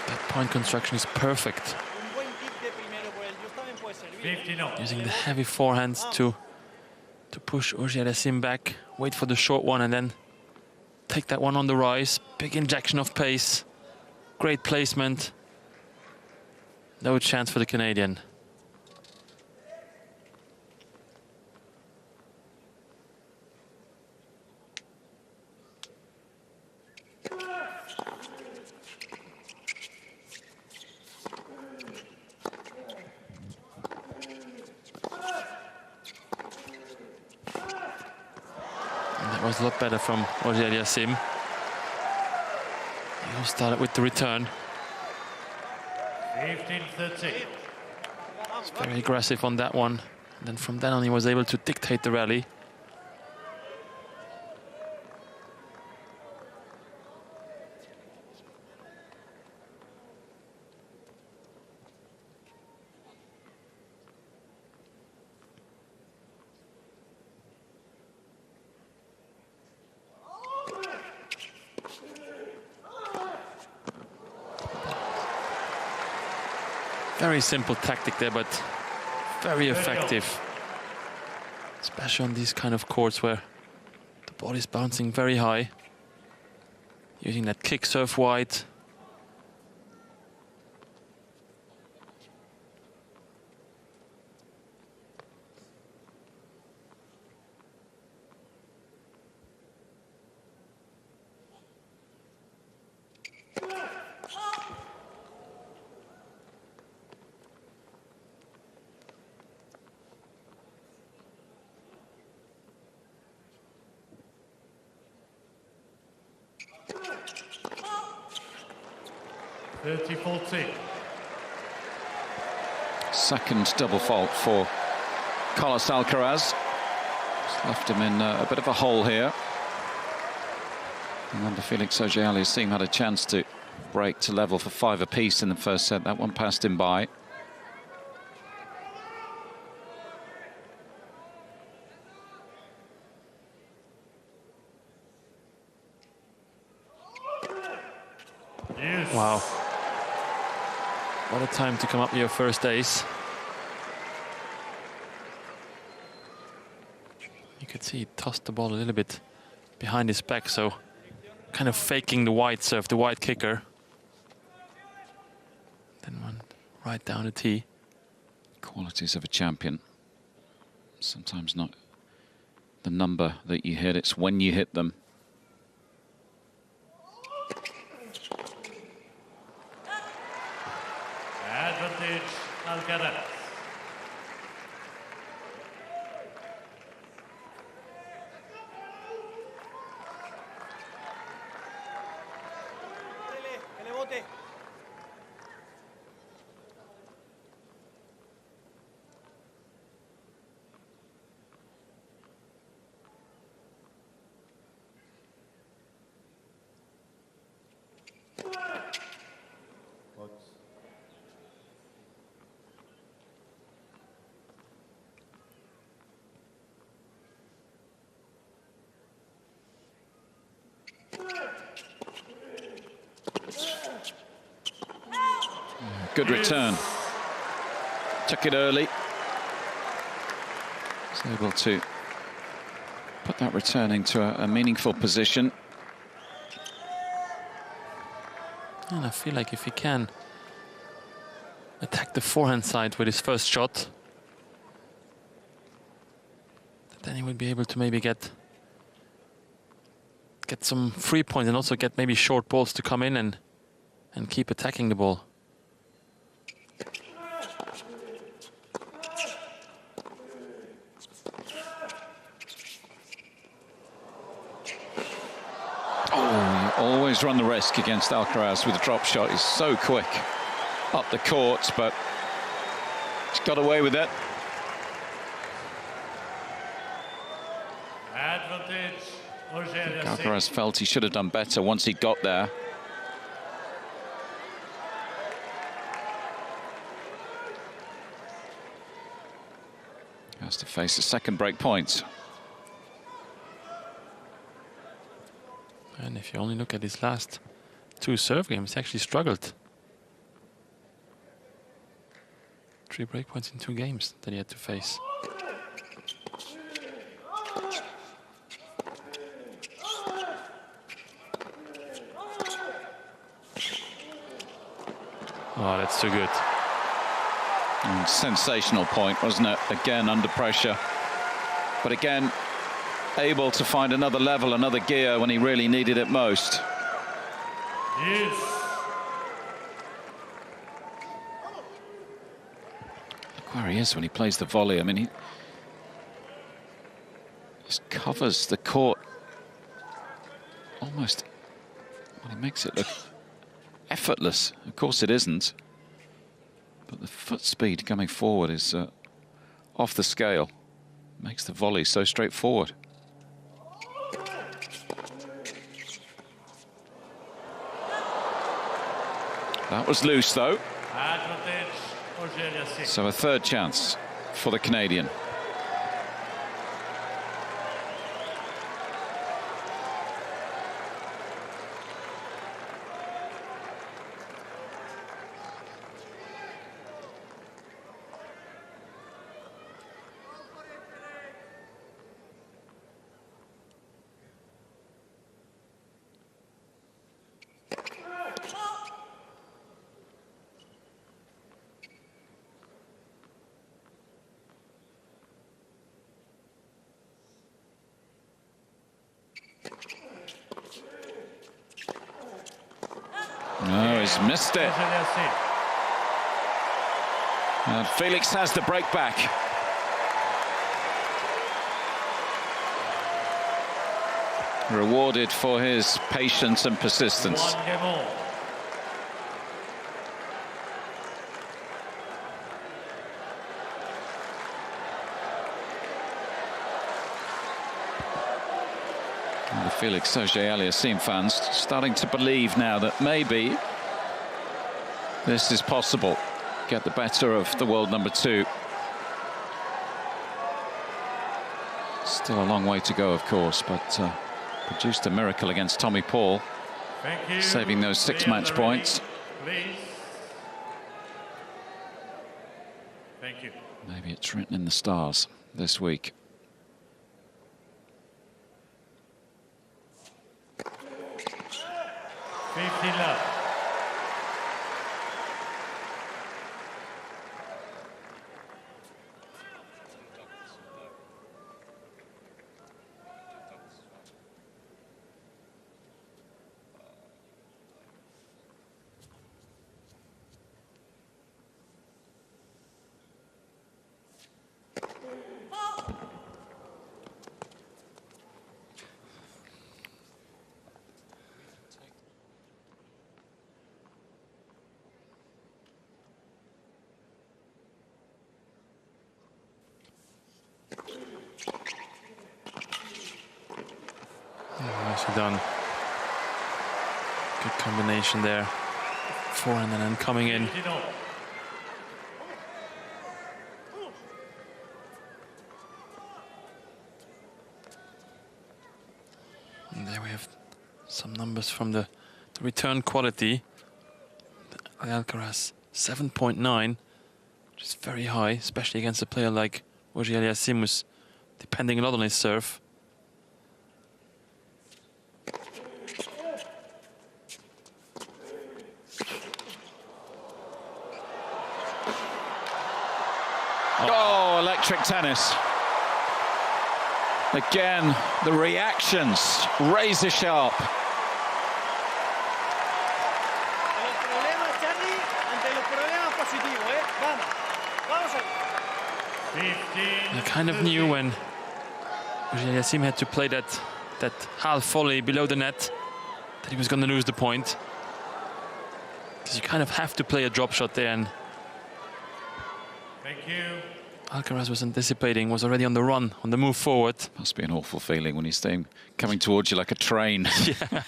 That point construction is perfect. Un buen kick de primero por el Just también puede servir. 50-0. Using the heavy forehands to push Auger-Aliassime back, wait for the short one, and then take that one on the rise. Big injection of pace. Great placement. No chance for the Canadian. That was a lot better from Auger-Aliassime. He started with the return. 15-13. Very aggressive on that one. And then from then on, he was able to dictate the rally. Very simple tactic there, but very effective. Especially on these kind of courts where the ball is bouncing very high. Using that kick serve wide. Second double fault for Carlos Alcaraz. It's left him in a bit of a hole here. Remember, Felix Auger-Aliassime had a chance to break to level for 5 apiece in the first set. That one passed him by. Yes. Wow. What a time to come up with your first ace. You could see he tossed the ball a little bit behind his back, so kind of faking the wide serve, the wide kicker. Then went right down the tee. Qualities of a champion. Sometimes not the number that you hit, it's when you hit them. Advantage, Alcaraz. Que le bote. Good return. Took it early. Was able to put that return into a meaningful position. And I feel like if he can attack the forehand side with his first shot, then he would be able to maybe get some free points and also get maybe short balls to come in and keep attacking the ball. Always run the risk against Alcaraz with a drop shot. He's so quick up the court, but he's got away with it. Advantage, Auger-Aliassime. Alcaraz felt he should have done better once he got there. Has to face the second break point. And if you only look at his last 2 serve games, he actually struggled. 3 breakpoints in 2 games that he had to face. Oh, that's too good. And sensational point, wasn't it? Again, under pressure. But again, able to find another level, another gear when he really needed it most. Yes. Look where he is when he plays the volley. I mean, he just covers the court almost. Well, he makes it look effortless. Of course it isn't. But the foot speed coming forward is off the scale. Makes the volley so straightforward. That was loose, though. Advantage, Auger-Aliassime. So a third chance for the Canadian. No, he's missed it. Auger-Aliassime. And Felix has the break back. Rewarded for his patience and persistence. 1 game all. And the Felix Auger-Aliassime fans starting to believe now that maybe this is possible. Get the better of the world number 2. Still a long way to go, of course, but produced a miracle against Tommy Paul, Thank you. saving those 6 Players match are points. ready, please. Thank you. Maybe it's written in the stars this week. Love. Nicely done. Good combination there. Forehand and then coming in. And there we have some numbers from the return quality. Alcaraz 7.9, which is very high, especially against a player like Auger-Aliassime, who's depending a lot on his serve. Oh, electric tennis. Again, the reactions razor sharp. I kind of knew when Auger-Aliassime had to play that half volley below the net that he was going to lose the point. Because you kind of have to play a drop shot there, and Thank you. Alcaraz was anticipating, was already on the run, on the move forward. Must be an awful feeling when he's coming towards you like a train. Yeah.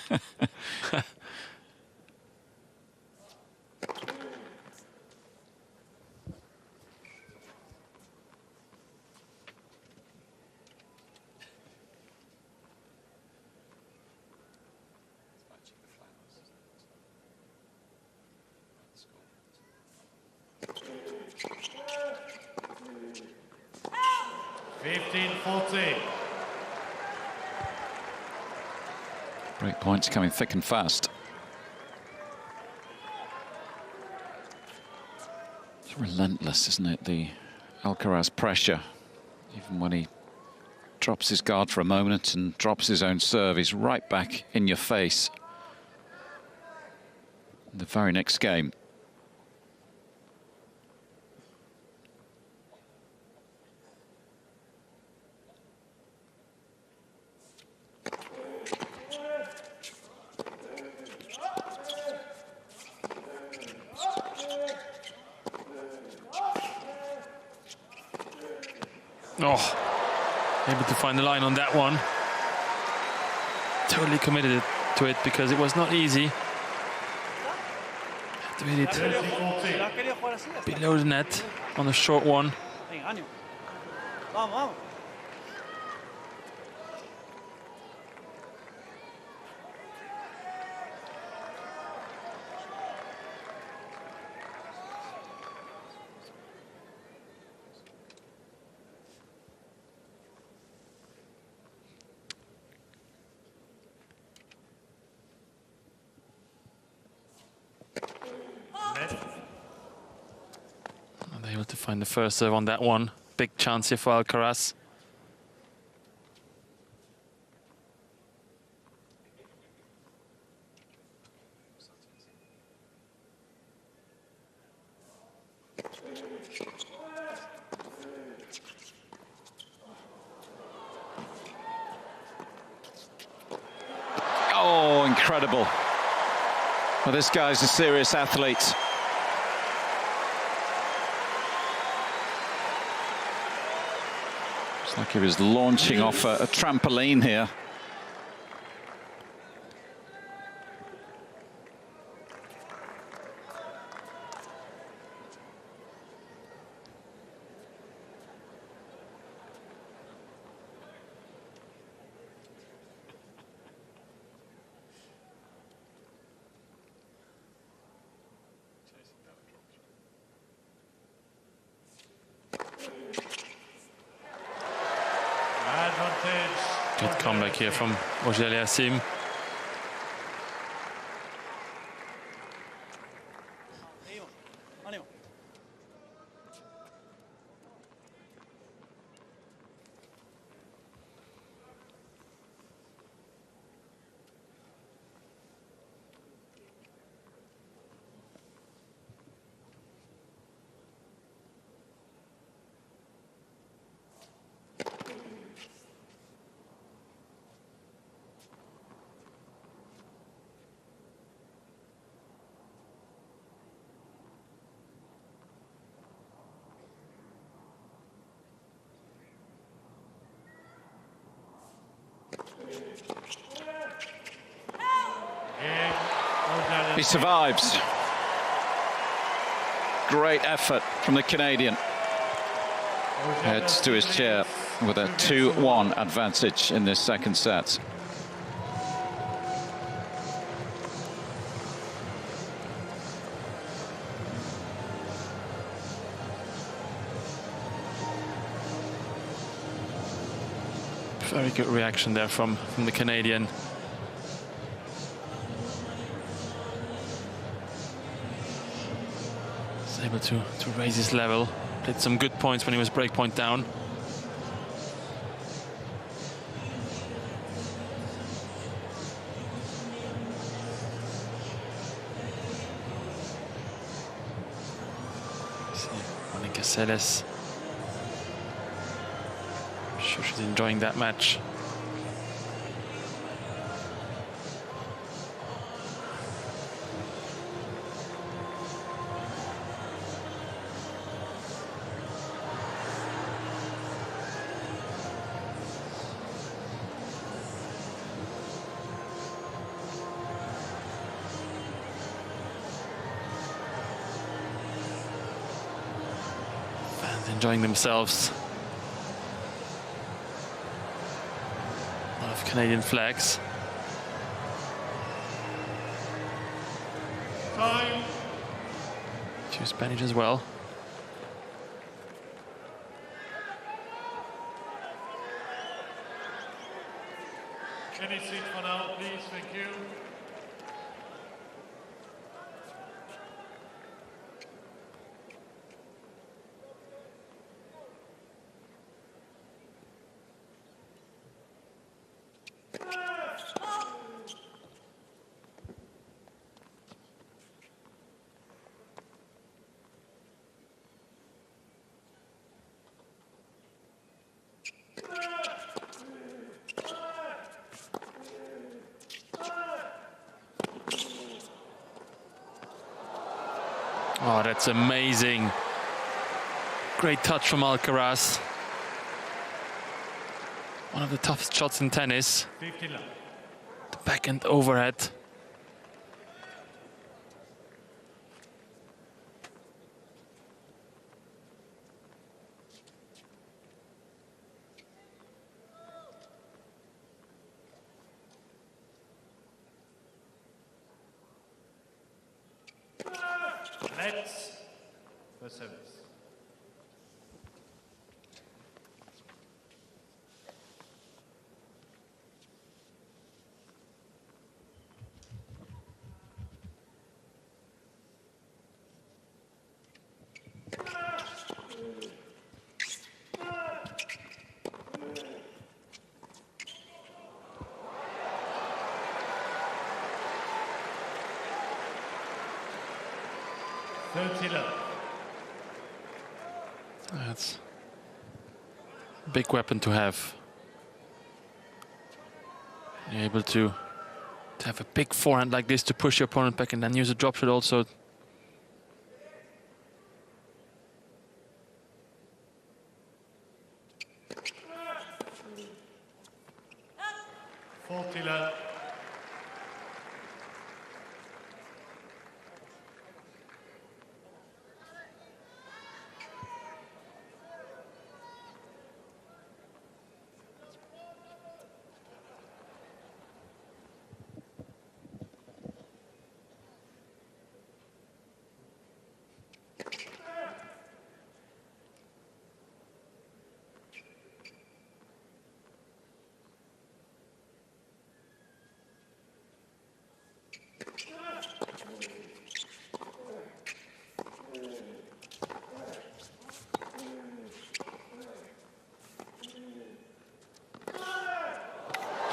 15-40. Break points coming thick and fast. It's relentless, isn't it? The Alcaraz pressure. Even when he drops his guard for a moment and drops his own serve, he's right back in your face. In the very next game. Oh, able to find the line on that one. Totally committed to it because it was not easy. Had to hit it below the net on the short one. Venga, ánimo. Vamos, vamos. Able to find the first serve on that one. Big chance here for Alcaraz. Oh, incredible. Well, this guy's a serious athlete. It's like he was launching off a trampoline here. Good comeback here from Auger-Aliassime. Ánimo. He survives. Great effort from the Canadian. Heads to his chair with a 2-1 advantage in this second set. Very good reaction there from the Canadian. He's able to raise his level. Played some good points when he was breakpoint down. Celes. I'm sure she's enjoying that match. Enjoying themselves. A lot of Canadian flags. Time. Two Spanish as well. Tennis seat for now, please. Thank you. Oh, that's amazing. Great touch from Alcaraz. One of the toughest shots in tennis. 15 love. The backhand overhead. Let's the service. That's a big weapon to have. You're able to have a big forehand like this to push your opponent back and then use a drop shot also.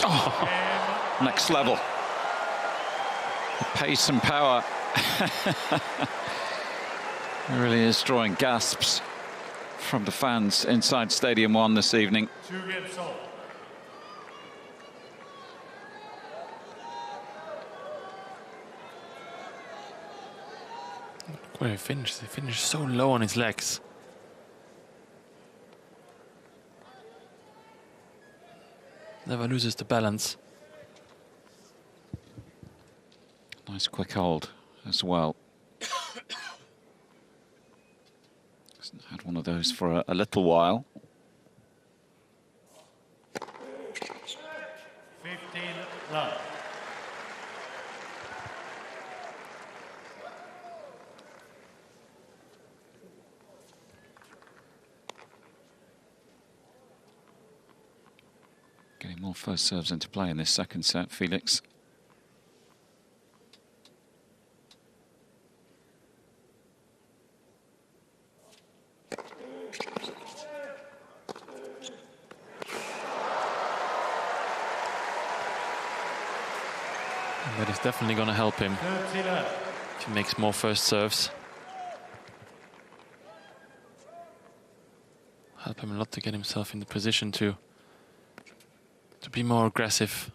Oh, next level. The pace and power. It really is drawing gasps from the fans inside Stadium 1 this evening. 2 games all. Where he finished so low on his legs. Never loses the balance. Nice quick hold as well. Hasn't had one of those for a little while. 15 love. Getting more first serves into play in this second set, Felix. And that is definitely going to help him if he makes more first serves. Help him a lot to get himself in the position to be more aggressive.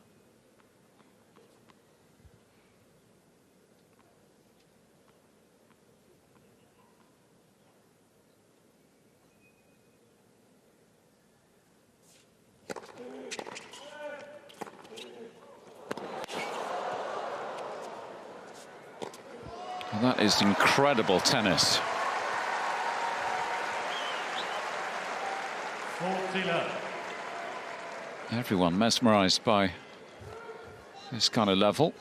Well, that is incredible tennis. 40 love. Everyone mesmerized by this kind of level.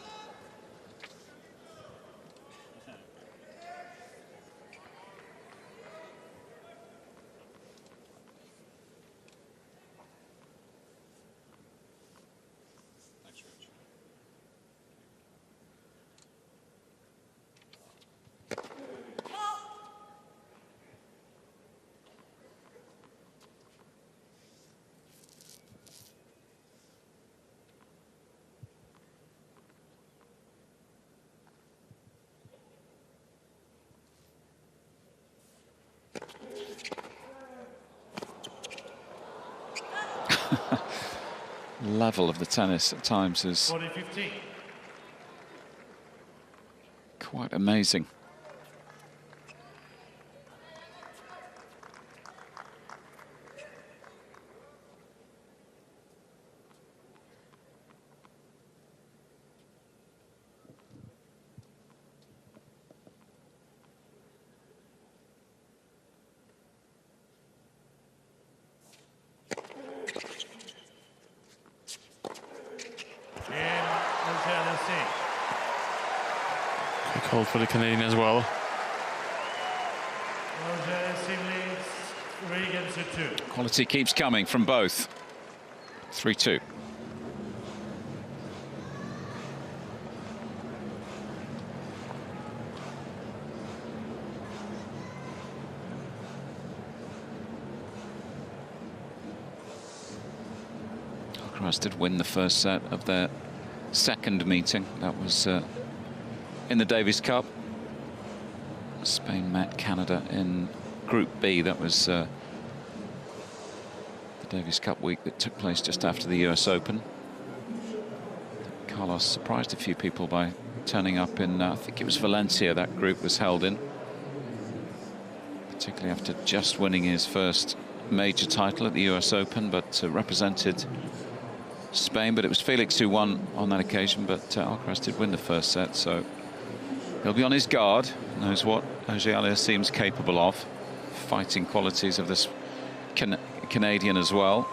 Level of the tennis at times is 40-15. quite amazing. Quick hold for the Canadian as well. Quality keeps coming from both. 3-2. Alcaraz did win the first set of their second meeting. That was in the Davis Cup. Spain met Canada in Group B. That was the Davis Cup week that took place just after the US Open. Carlos surprised a few people by turning up in, I think it was Valencia, that group was held in. Particularly after just winning his first major title at the US Open, but represented Spain. But it was Felix who won on that occasion, but Alcaraz did win the first set, so he'll be on his guard. Knows what Auger-Aliassime's capable of. Fighting qualities of this Canadian as well.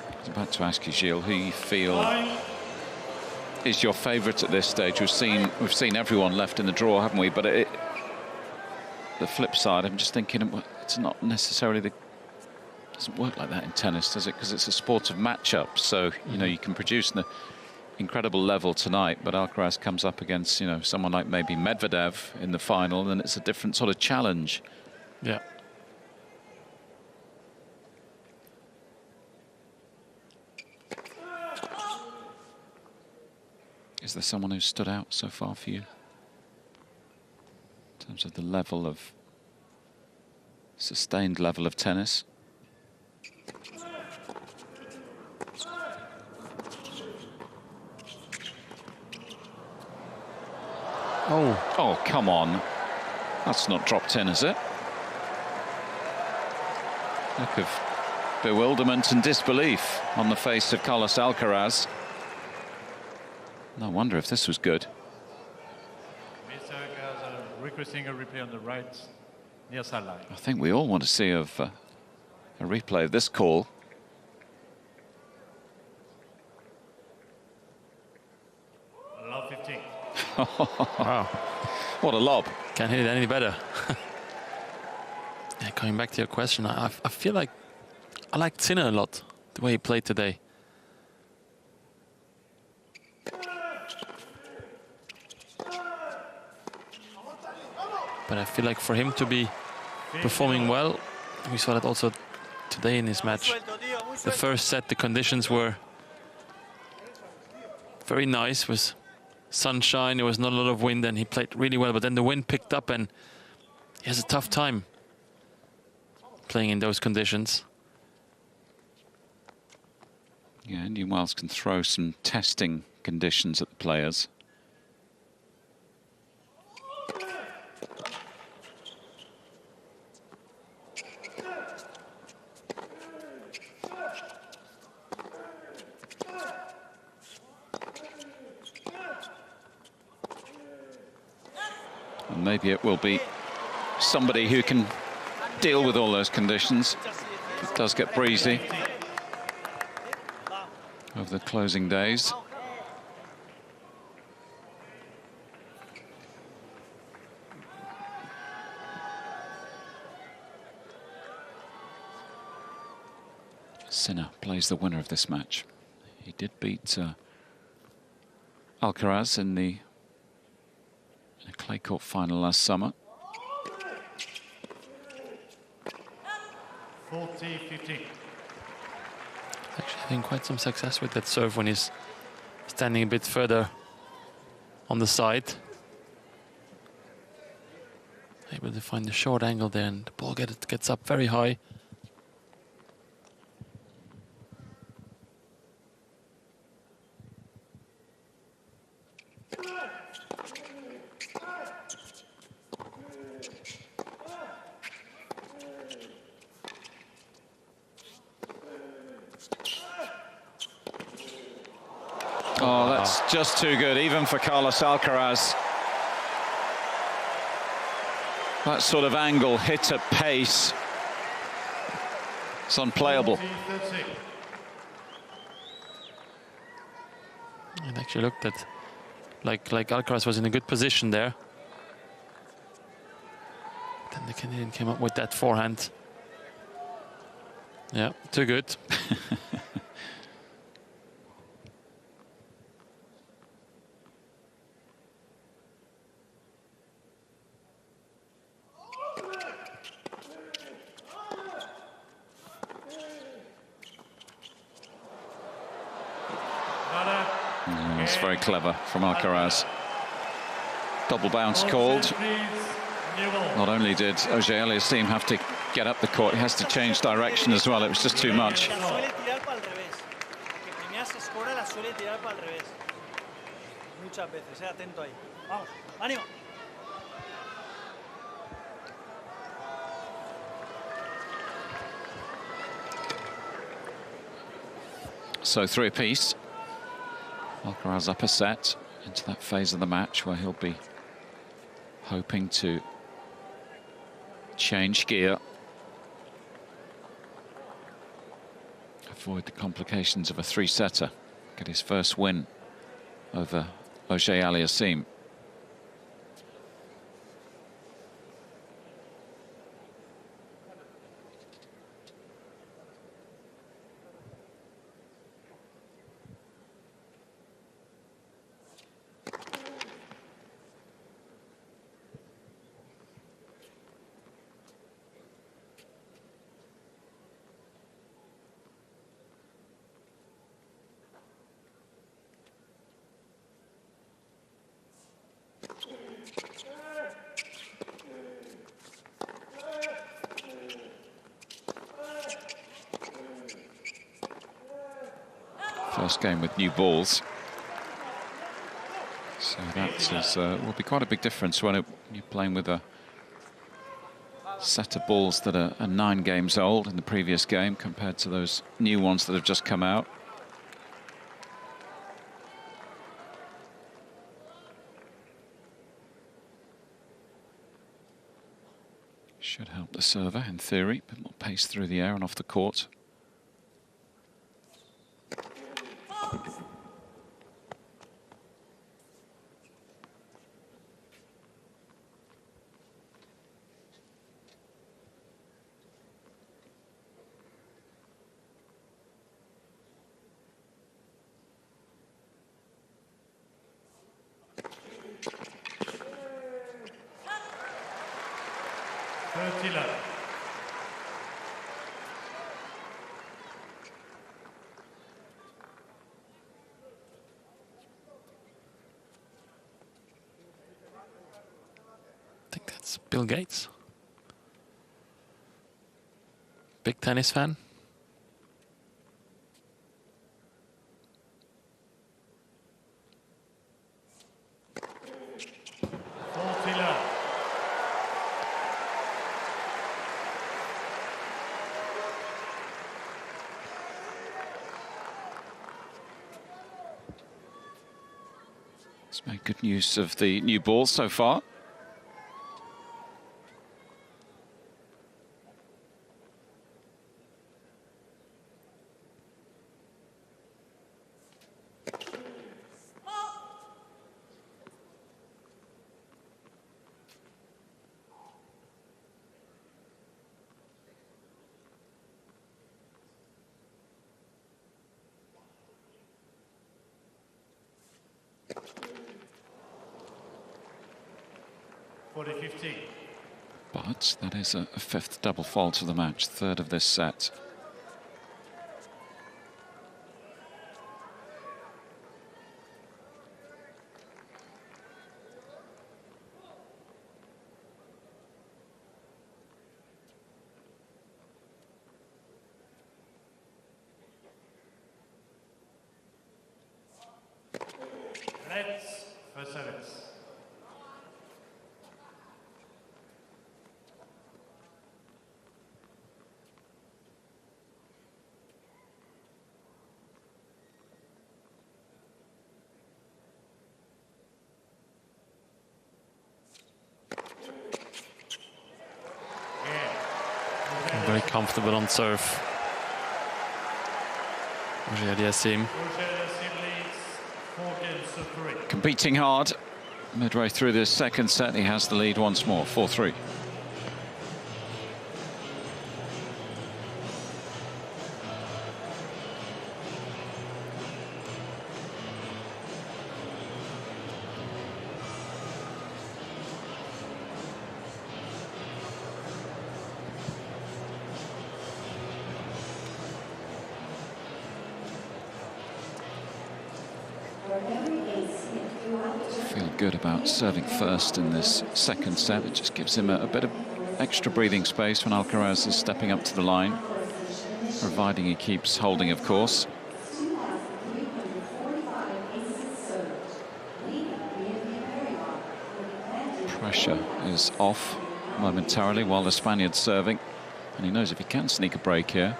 I was about to ask you, Gilles, who you feel is your favourite at this stage? We've seen everyone left in the draw, haven't we? But the flip side, I'm just thinking, it's not necessarily it doesn't work like that in tennis, does it? Because it's a sport of matchups. So you know you can produce an incredible level tonight, but Alcaraz comes up against someone like maybe Medvedev in the final, and it's a different sort of challenge. Yeah. Is there someone who's stood out so far for you in terms of the level of sustained level of tennis? Oh, come on. That's not dropped in, is it? Look of bewilderment and disbelief on the face of Carlos Alcaraz. No wonder if this was good. Mr. Alcaraz requesting a replay on the right near sideline. I think we all want to see a replay of this call. Love 15. Wow. What a lob. Can't hit it any better. Yeah, coming back to your question, I feel like I liked Sinner a lot, the way he played today. But I feel like for him to be performing well, we saw that also today in his match. The first set, the conditions were very nice, with sunshine, there was not a lot of wind, and he played really well. But then the wind picked up and he has a tough time playing in those conditions. Yeah, Indian Wells can throw some testing conditions at the players. And maybe it will be somebody who can deal with all those conditions. It does get breezy over the closing days. Sinner plays the winner of this match. He did beat Alcaraz in a clay court final last summer. 40-15. Actually having quite some success with that serve when he's standing a bit further on the side. Able to find the short angle there, and the ball gets up very high. Oh, that's just too good, even for Carlos Alcaraz. That sort of angle, hit at pace. It's unplayable. It actually looked at like Alcaraz was in a good position there. Then the Canadian came up with that forehand. Yeah, too good. It's very clever from Alcaraz. Double bounce called. Not only did Auger-Aliassime have to get up the court, he has to change direction as well. It was just too much. So 3 apiece. Alcaraz up a set into that phase of the match where he'll be hoping to change gear, avoid the complications of a 3-setter, get his first win over Auger-Aliassime. First game with new balls, so that will be quite a big difference when you're playing with a set of balls that are 9 games old in the previous game compared to those new ones that have just come out. Should help the server in theory, a bit more pace through the air and off the court. I think that's Bill Gates. Big tennis fan. He's made good use of the new ball so far. But that is a fifth double fault of the match, third of this set. Let's for service. Very comfortable on serve. Auger-Aliassime. Competing hard. Midway through this second set, he has the lead once more, 4-3. Feel good about serving first in this second set. It just gives him a bit of extra breathing space when Alcaraz is stepping up to the line, providing he keeps holding, of course. Pressure is off momentarily while the Spaniard's serving, and he knows if he can sneak a break here,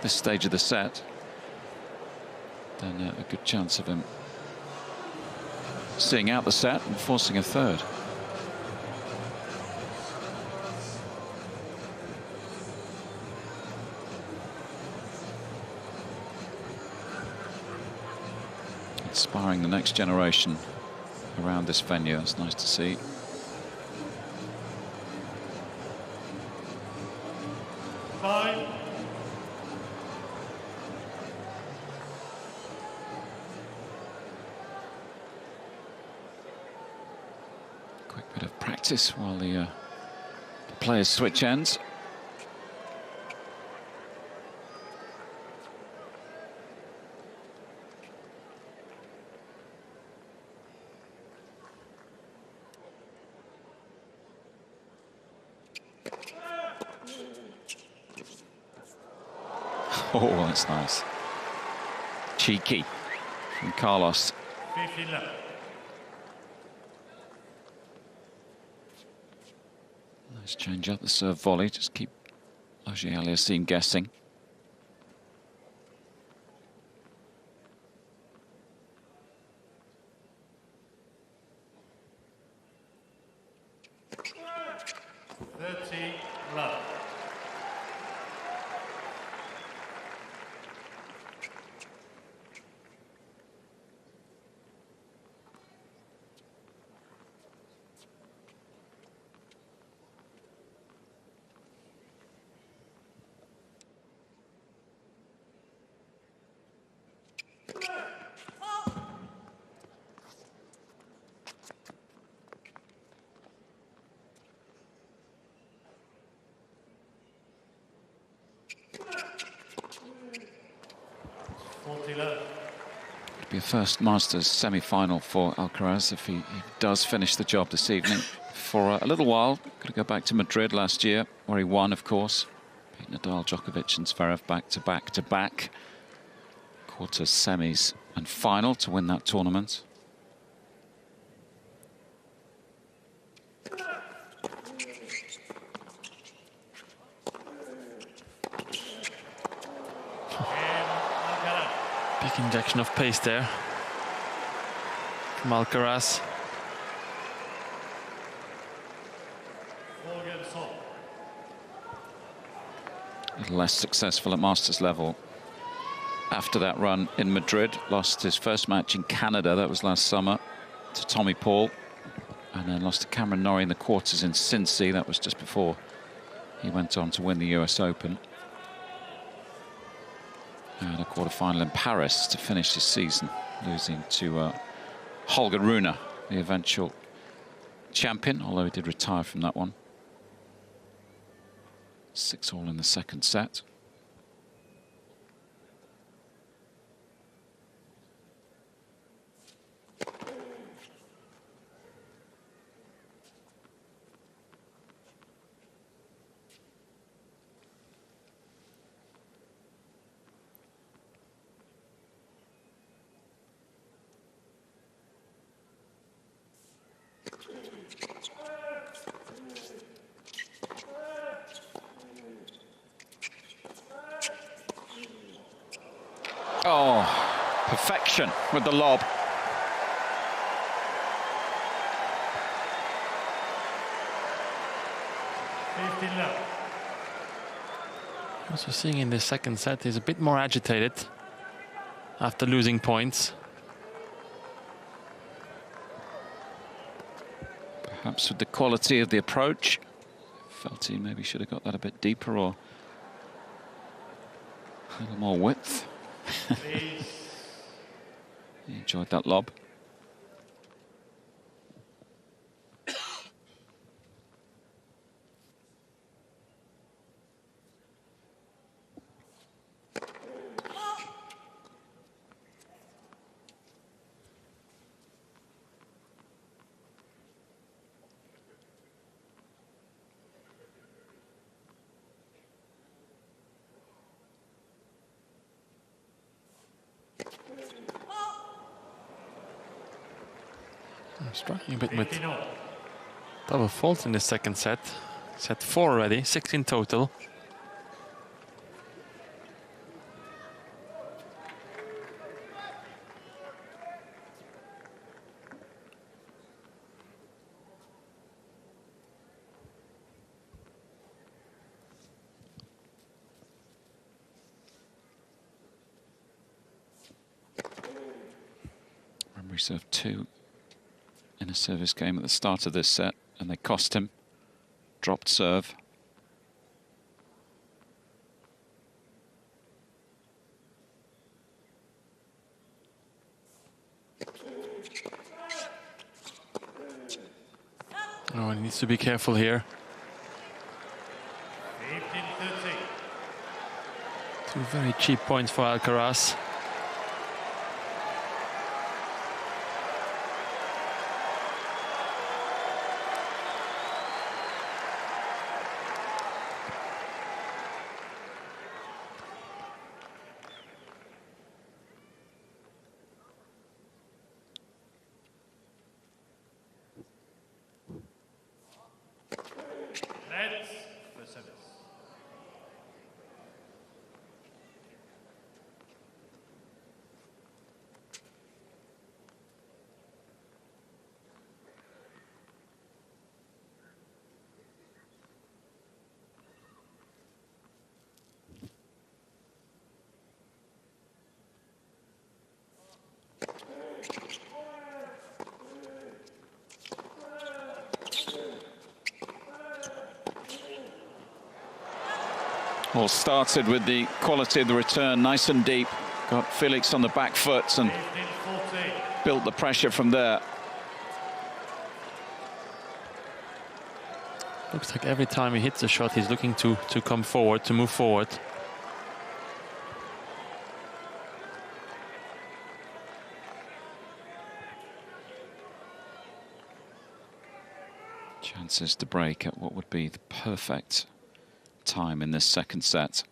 this stage of the set, then a good chance of him seeing out the set and forcing a third. Inspiring the next generation around this venue. It's nice to see. Quick bit of practice while the players switch ends. Oh, that's nice. Cheeky from Carlos. 15 left. Nice change up the serve volley. Just keep Auger-Aliassime guessing. It'd be a first Masters semi-final for Alcaraz if he does finish the job this evening. For a little while, got to go back to Madrid last year, where he won, of course. Beat Nadal, Djokovic and Zverev back-to-back. Quarters, semis and final to win that tournament. Big injection of pace there from Alcaraz. A little less successful at Masters level after that run in Madrid. Lost his first match in Canada, that was last summer, to Tommy Paul, and then lost to Cameron Norrie in the quarters in Cincy. That was just before he went on to win the US Open. And a quarter-final in Paris to finish his season, losing to Holger Rune, the eventual champion, although he did retire from that one. 6-all in the second set. Oh, perfection with the lob. Also seeing in the second set, he's a bit more agitated after losing points. Perhaps with the quality of the approach. Felt he maybe should have got that a bit deeper or a little more width. He enjoyed that lob. Struggling a bit with double faults in the second set. Set 4 already, 6 in total. Remember, he served 2 in a service game at the start of this set, and they cost him. Dropped serve. Oh, he needs to be careful here. 15-30. 2 very cheap points for Alcaraz. Nets for service. All started with the quality of the return, nice and deep. Got Felix on the back foot and 15-14. built the pressure from there. Looks like every time he hits a shot, he's looking to come forward, to move forward. Chances to break at what would be the perfect time in this second set.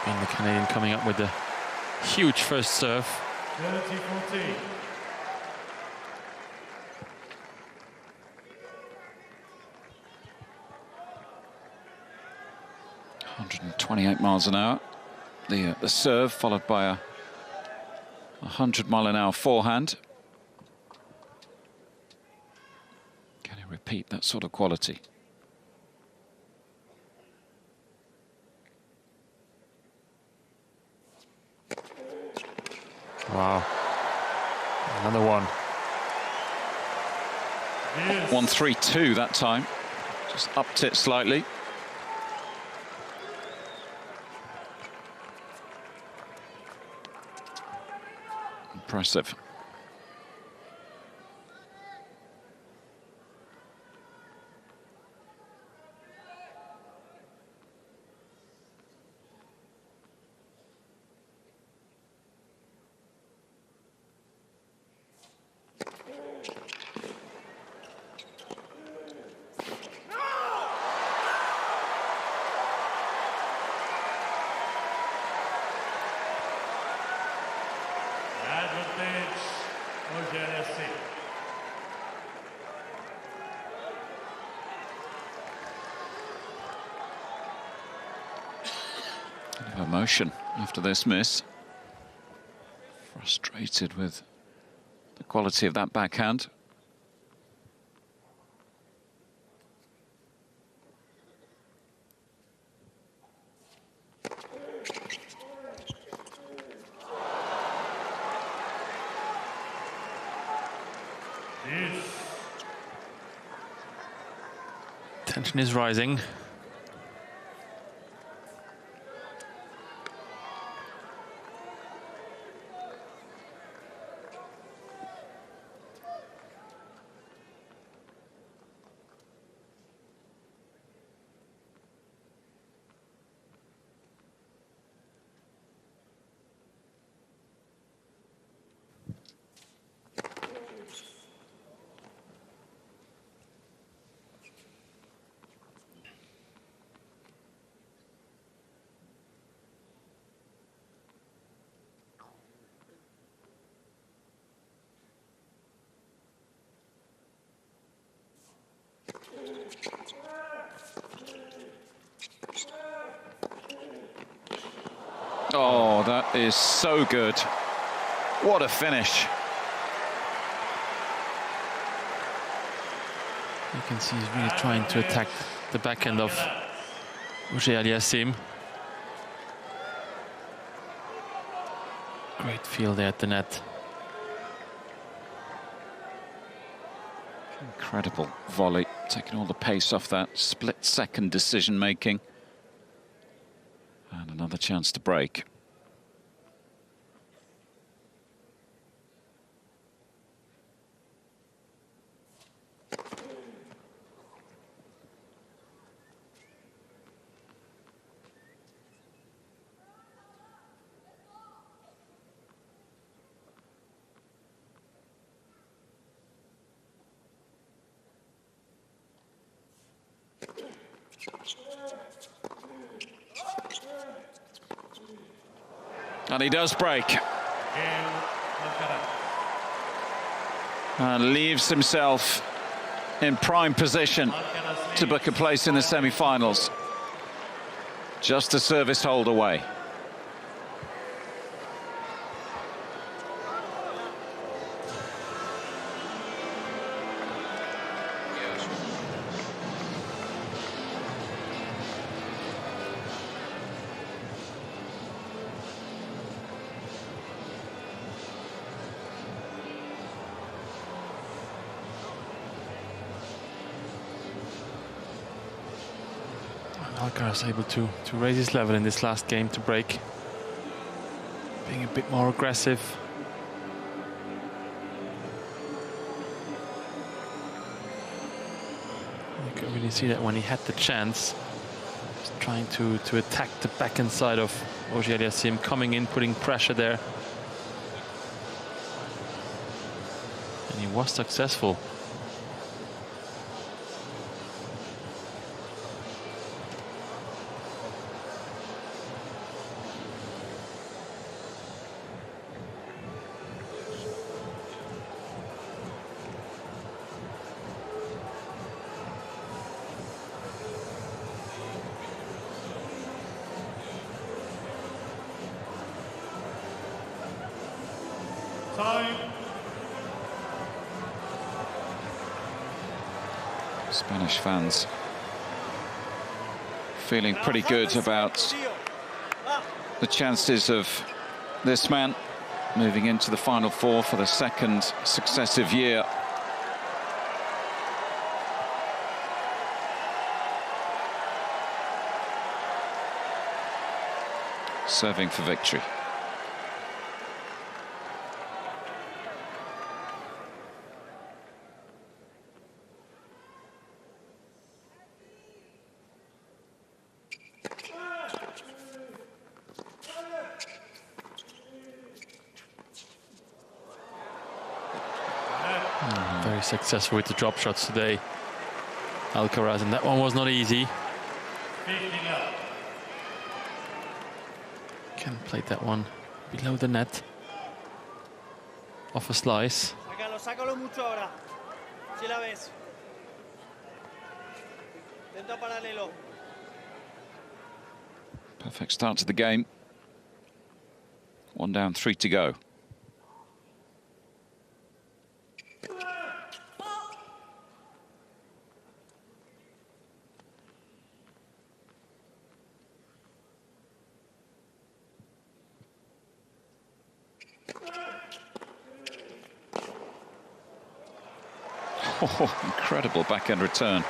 And the Canadian coming up with a huge first serve. 30-14. 128 miles an hour. The serve followed by a 100-mile-an-hour forehand. Can he repeat that sort of quality? Wow. Another one. 1-3-2 that time. Just upped it slightly. Impressive. Advantage, Auger-Aliassime. Bit of emotion after this miss. Frustrated with the quality of that backhand. Tension is rising. Oh, that is so good. What a finish. You can see he's really trying to attack the backhand of Auger-Aliassime. Great feel there at the net. Incredible volley, taking all the pace off that split-second decision-making. And another chance to break. And he does break. And leaves himself in prime position to book a place in the semi-finals. Just a service hold away. Alcaraz able to raise his level in this last game to break. Being a bit more aggressive. You can really see that when he had the chance, he's trying to attack the backhand side of Auger-Aliassime, coming in, putting pressure there. And he was successful. Time. Spanish fans feeling pretty good about the chances of this man moving into the Final Four for the second successive year. Serving for victory. Very successful with the drop shots today, Alcaraz, and that one was not easy. 15 love. Can play that one below the net. Off a slice. Sácalo, sácalo mucho ahora. Si la ves. Intenta paralelo. Perfect start to the game. 1 down, 3 to go. Oh, incredible backhand return.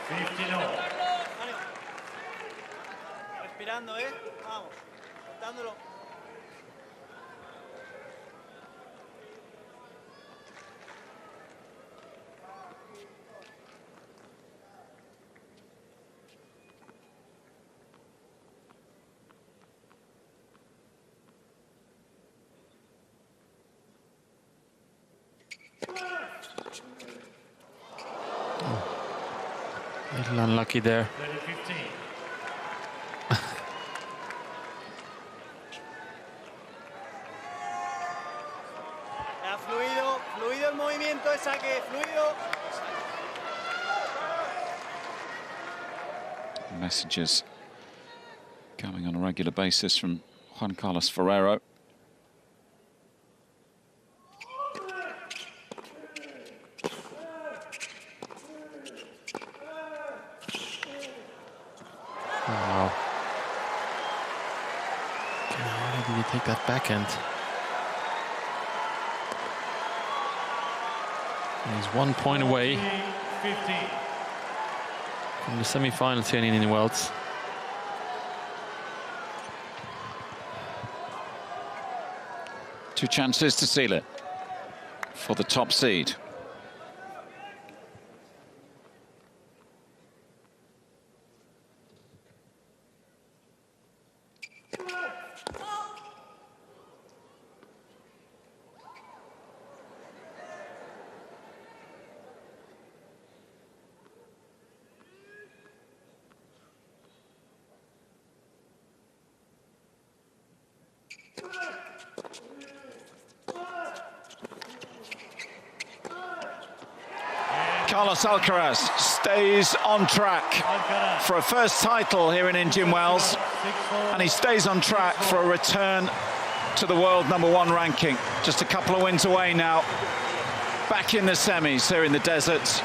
15 all. Respirando, Vamos. Dándolo. A little unlucky there. 15. Fluido, fluido el movimiento de saque, fluido. Messages coming on a regular basis from Juan Carlos Ferrero. Wow. How did he take that backhand? He's 1 point away 15. from the semi-finals here in Indian Wells. Two chances to seal it for the top seed. Carlos Alcaraz stays on track for a first title here in Indian Wells, and he stays on track for a return to the world #1 ranking. Just a couple of wins away now, back in the semis here in the desert.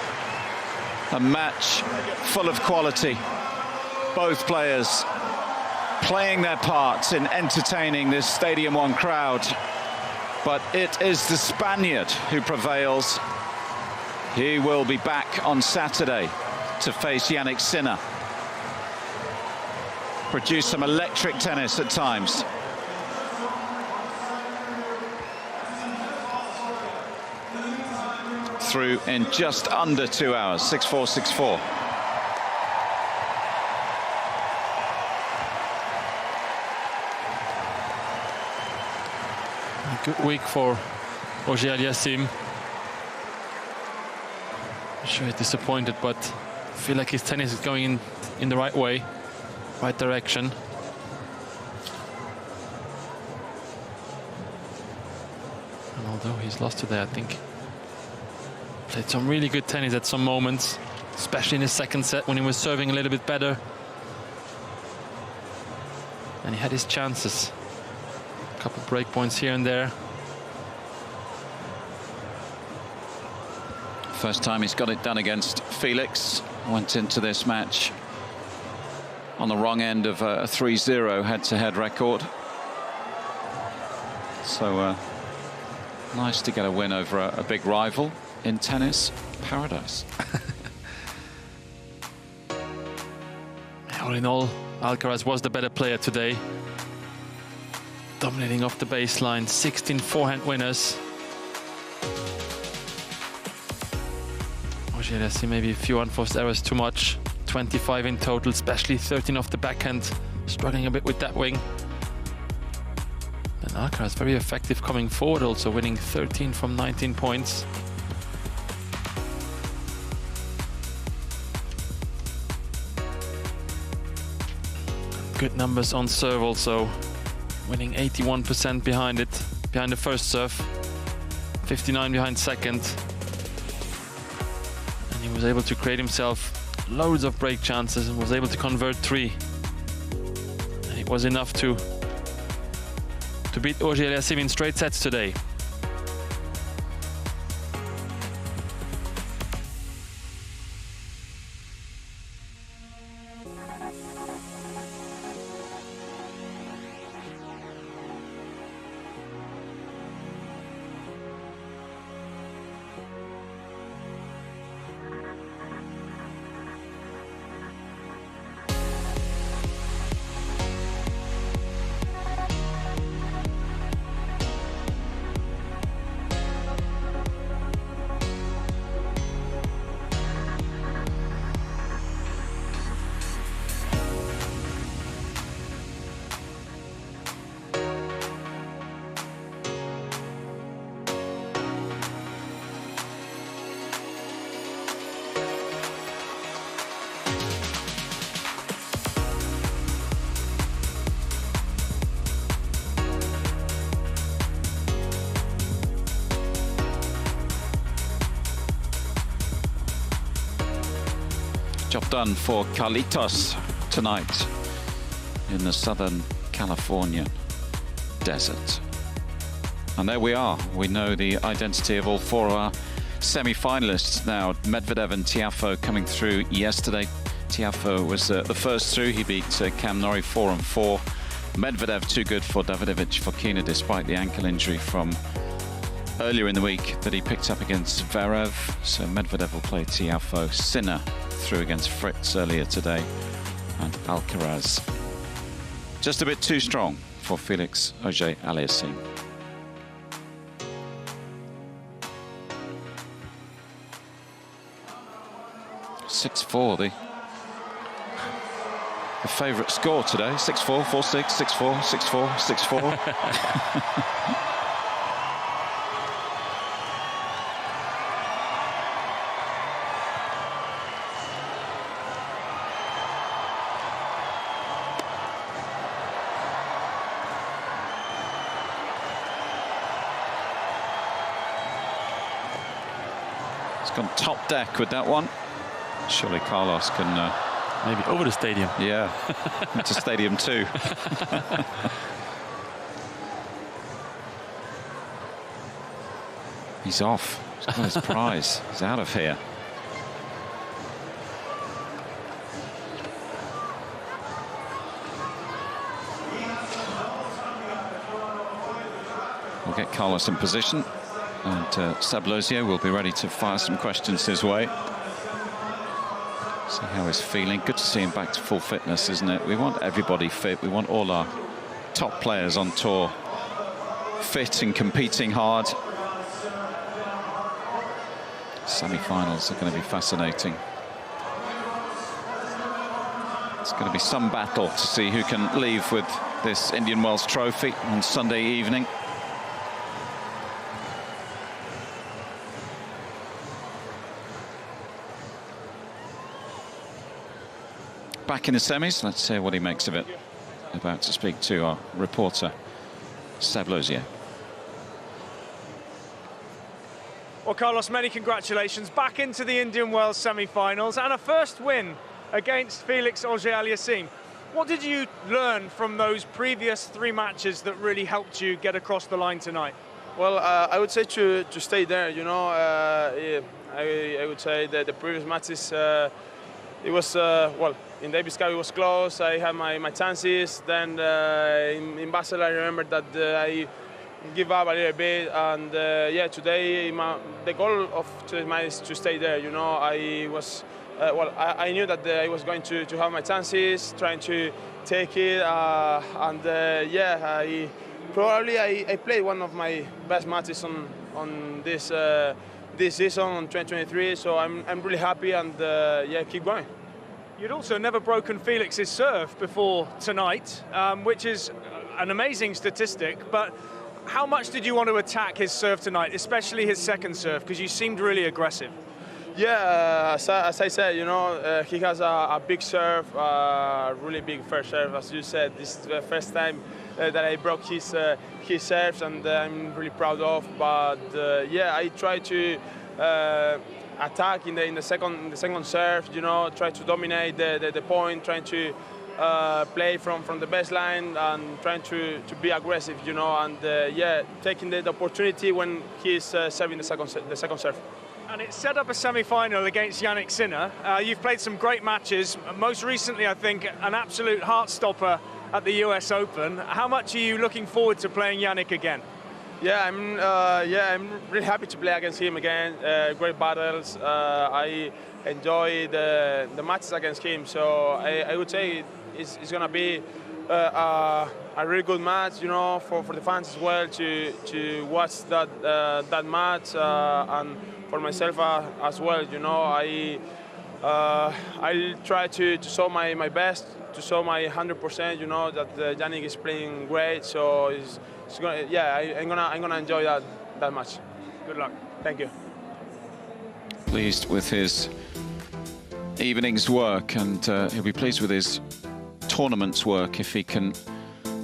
A match full of quality. Both players playing their parts in entertaining this Stadium 1 crowd, but it is the Spaniard who prevails. He will be back on Saturday to face Yannick Sinner. Produced some electric tennis at times. Through in just under 2 hours, 6-4, 6-4. A good week for Auger-Aliassime. I'm sure he's disappointed, but I feel like his tennis is going in the right way, right direction. And although he's lost today, I think played some really good tennis at some moments, especially in the second set when he was serving a little bit better. And he had his chances. A couple break points here and there. First time he's got it done against Felix. Went into this match on the wrong end of a 3-0 head-to-head record. So nice to get a win over a big rival in tennis paradise. All in all, Alcaraz was the better player today. Dominating off the baseline, 16 forehand winners. Auger-Aliassime maybe a few unforced errors too much. 25 in total, especially 13 off the backhand. Struggling a bit with that wing. And Alcaraz very effective coming forward, also winning 13 from 19 points. Good numbers on serve also, winning 81% behind it, behind the first serve, 59 behind second. And he was able to create himself loads of break chances and was able to convert 3. And it was enough to beat Auger-Aliassime in straight sets today. Job done for Carlitos tonight in the Southern California desert. And there we are. We know the identity of all 4 of our semi-finalists now. Medvedev and Tiafoe coming through yesterday. Tiafoe was the first through. He beat Cam Norrie 4-4. Medvedev too good for Davidovich Fokina despite the ankle injury from earlier in the week that he picked up against Zverev. So Medvedev will play Tiafoe. Sinner through against Fritz earlier today, and Alcaraz just a bit too strong for Felix Auger-Aliassime. (6-4) the favourite score today. 6-4, 4-6, 6-4, 6-4, 6-4. Gone top deck with that one. Surely Carlos can maybe over the stadium. Yeah, into stadium 2. He's off. He's got his prize. He's out of here. We'll get Carlos in position. And Sablosio will be ready to fire some questions his way. See how he's feeling. Good to see him back to full fitness, isn't it? We want everybody fit. We want all our top players on tour fit and competing hard. Semi-finals are going to be fascinating. It's going to be some battle to see who can leave with this Indian Wells trophy on Sunday evening. Back in the semis, let's hear what he makes of it. About to speak to our reporter, Sablosio. Well, Carlos, many congratulations. Back into the Indian Wells semi-finals and a first win against Felix Auger-Aliassime. What did you learn from those previous 3 matches that really helped you get across the line tonight? Well, I would say to stay there, you know. I would say that the previous matches, it was, well, in Davis Cup it was close. I had my chances. Then in Basel I remember that I give up a little bit. And yeah, today the goal of today is to stay there. You know, I was, well, I knew that I was going to have my chances, trying to take it. And yeah, I played one of my best matches on this season, on 2023. So I'm really happy, and yeah, keep going. You'd also never broken Felix's serve before tonight, which is an amazing statistic, but how much did you want to attack his serve tonight, especially his second serve, because you seemed really aggressive? Yeah, as I said, you know, he has a big serve, really big first serve. As you said, this is the first time that I broke his serves, and I'm really proud of. But yeah, I try to attack in the second serve. You know, try to dominate the point, trying to play from the baseline and trying to be aggressive. You know, and yeah, taking the opportunity when he's serving the second serve. And it set up a semi-final against Jannik Sinner. You've played some great matches. Most recently, I think, an absolute heart-stopper at the US Open. How much are you looking forward to playing Jannik again? Yeah, I'm really happy to play against him again. Great battles. I enjoy the matches against him. So I would say it's going to be a really good match, you know, for the fans as well to watch that match and for myself as well. You know, I'll try to show my best, to show my 100%. You know that Jannik is playing great, so it's gonna, yeah, I'm gonna enjoy that match. Good luck. Thank you. Pleased with his evening's work, and he'll be pleased with his tournament's work if he can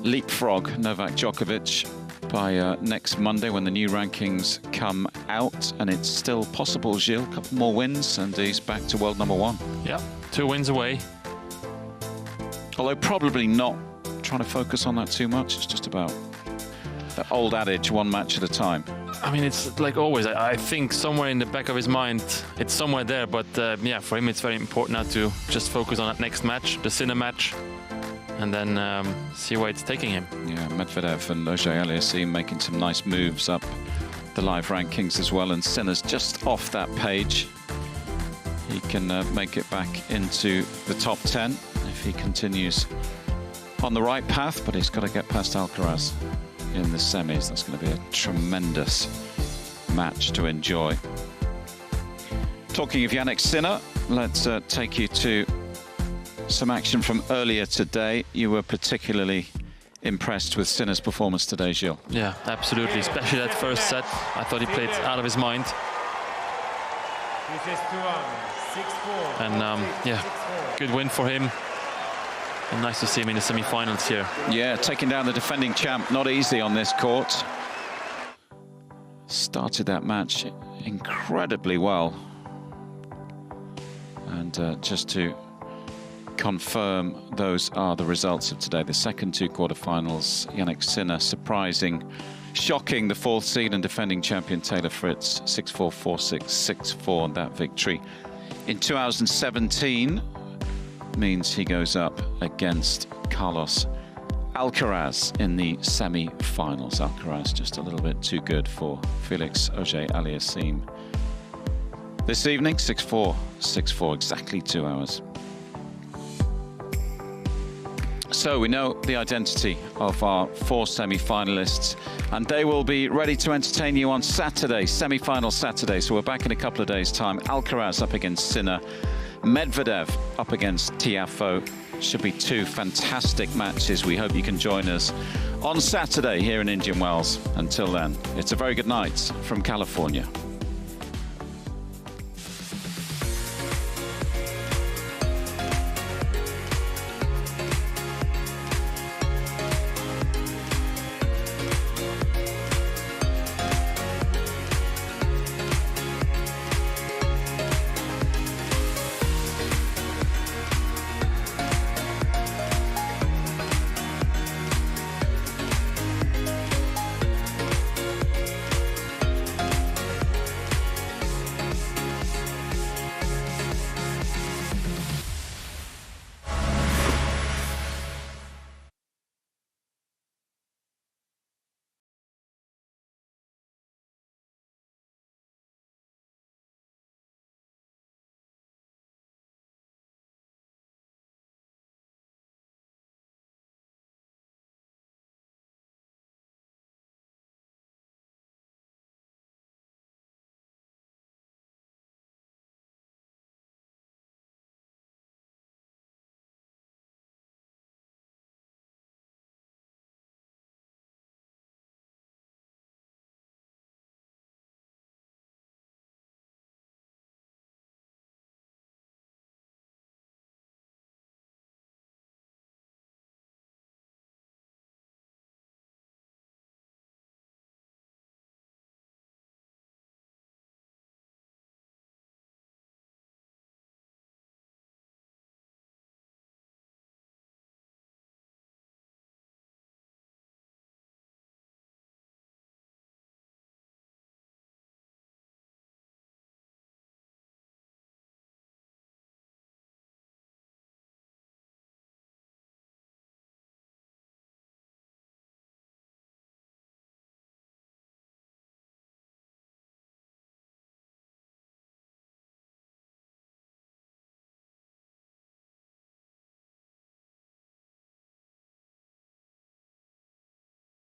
leapfrog Novak Djokovic by next Monday when the new rankings come out. And it's still possible, Gilles, a couple more wins and he's back to world #1. Yeah, 2 wins away. Although probably not trying to focus on that too much. It's just about the old adage, one match at a time. I mean, it's like always, I think somewhere in the back of his mind, it's somewhere there. But yeah, for him, it's very important now to just focus on that next match, the Sinner match, and then see where it's taking him. Yeah, Medvedev and Auger-Aliassime making some nice moves up the live rankings as well, and Sinner's just off that page. He can make it back into the top 10 if he continues on the right path, but he's got to get past Alcaraz in the semis. That's going to be a tremendous match to enjoy. Talking of Jannik Sinner, let's take you to some action from earlier today. You were particularly impressed with Sinner's performance today, Gilles. Yeah, absolutely. Especially that first set. I thought he played out of his mind. And yeah, good win for him. And nice to see him in the semi-finals here. Yeah, taking down the defending champ, not easy on this court. Started that match incredibly well. And just to confirm, those are the results of today. The second 2 quarterfinals, Jannik Sinner surprising, shocking the 4th seed and defending champion Taylor Fritz, 6-4, 4-6, 6-4, and that victory in 2017 means he goes up against Carlos Alcaraz in the semi-finals. Alcaraz just a little bit too good for Felix Auger-Aliassime. This evening, 6-4, 6-4, exactly 2 hours. So we know the identity of our 4 semi-finalists, and they will be ready to entertain you on Saturday, semi-final Saturday. So we're back in a couple of days' time. Alcaraz up against Sinner, Medvedev up against Tiafoe. Should be 2 fantastic matches. We hope you can join us on Saturday here in Indian Wells. Until then, it's a very good night from California.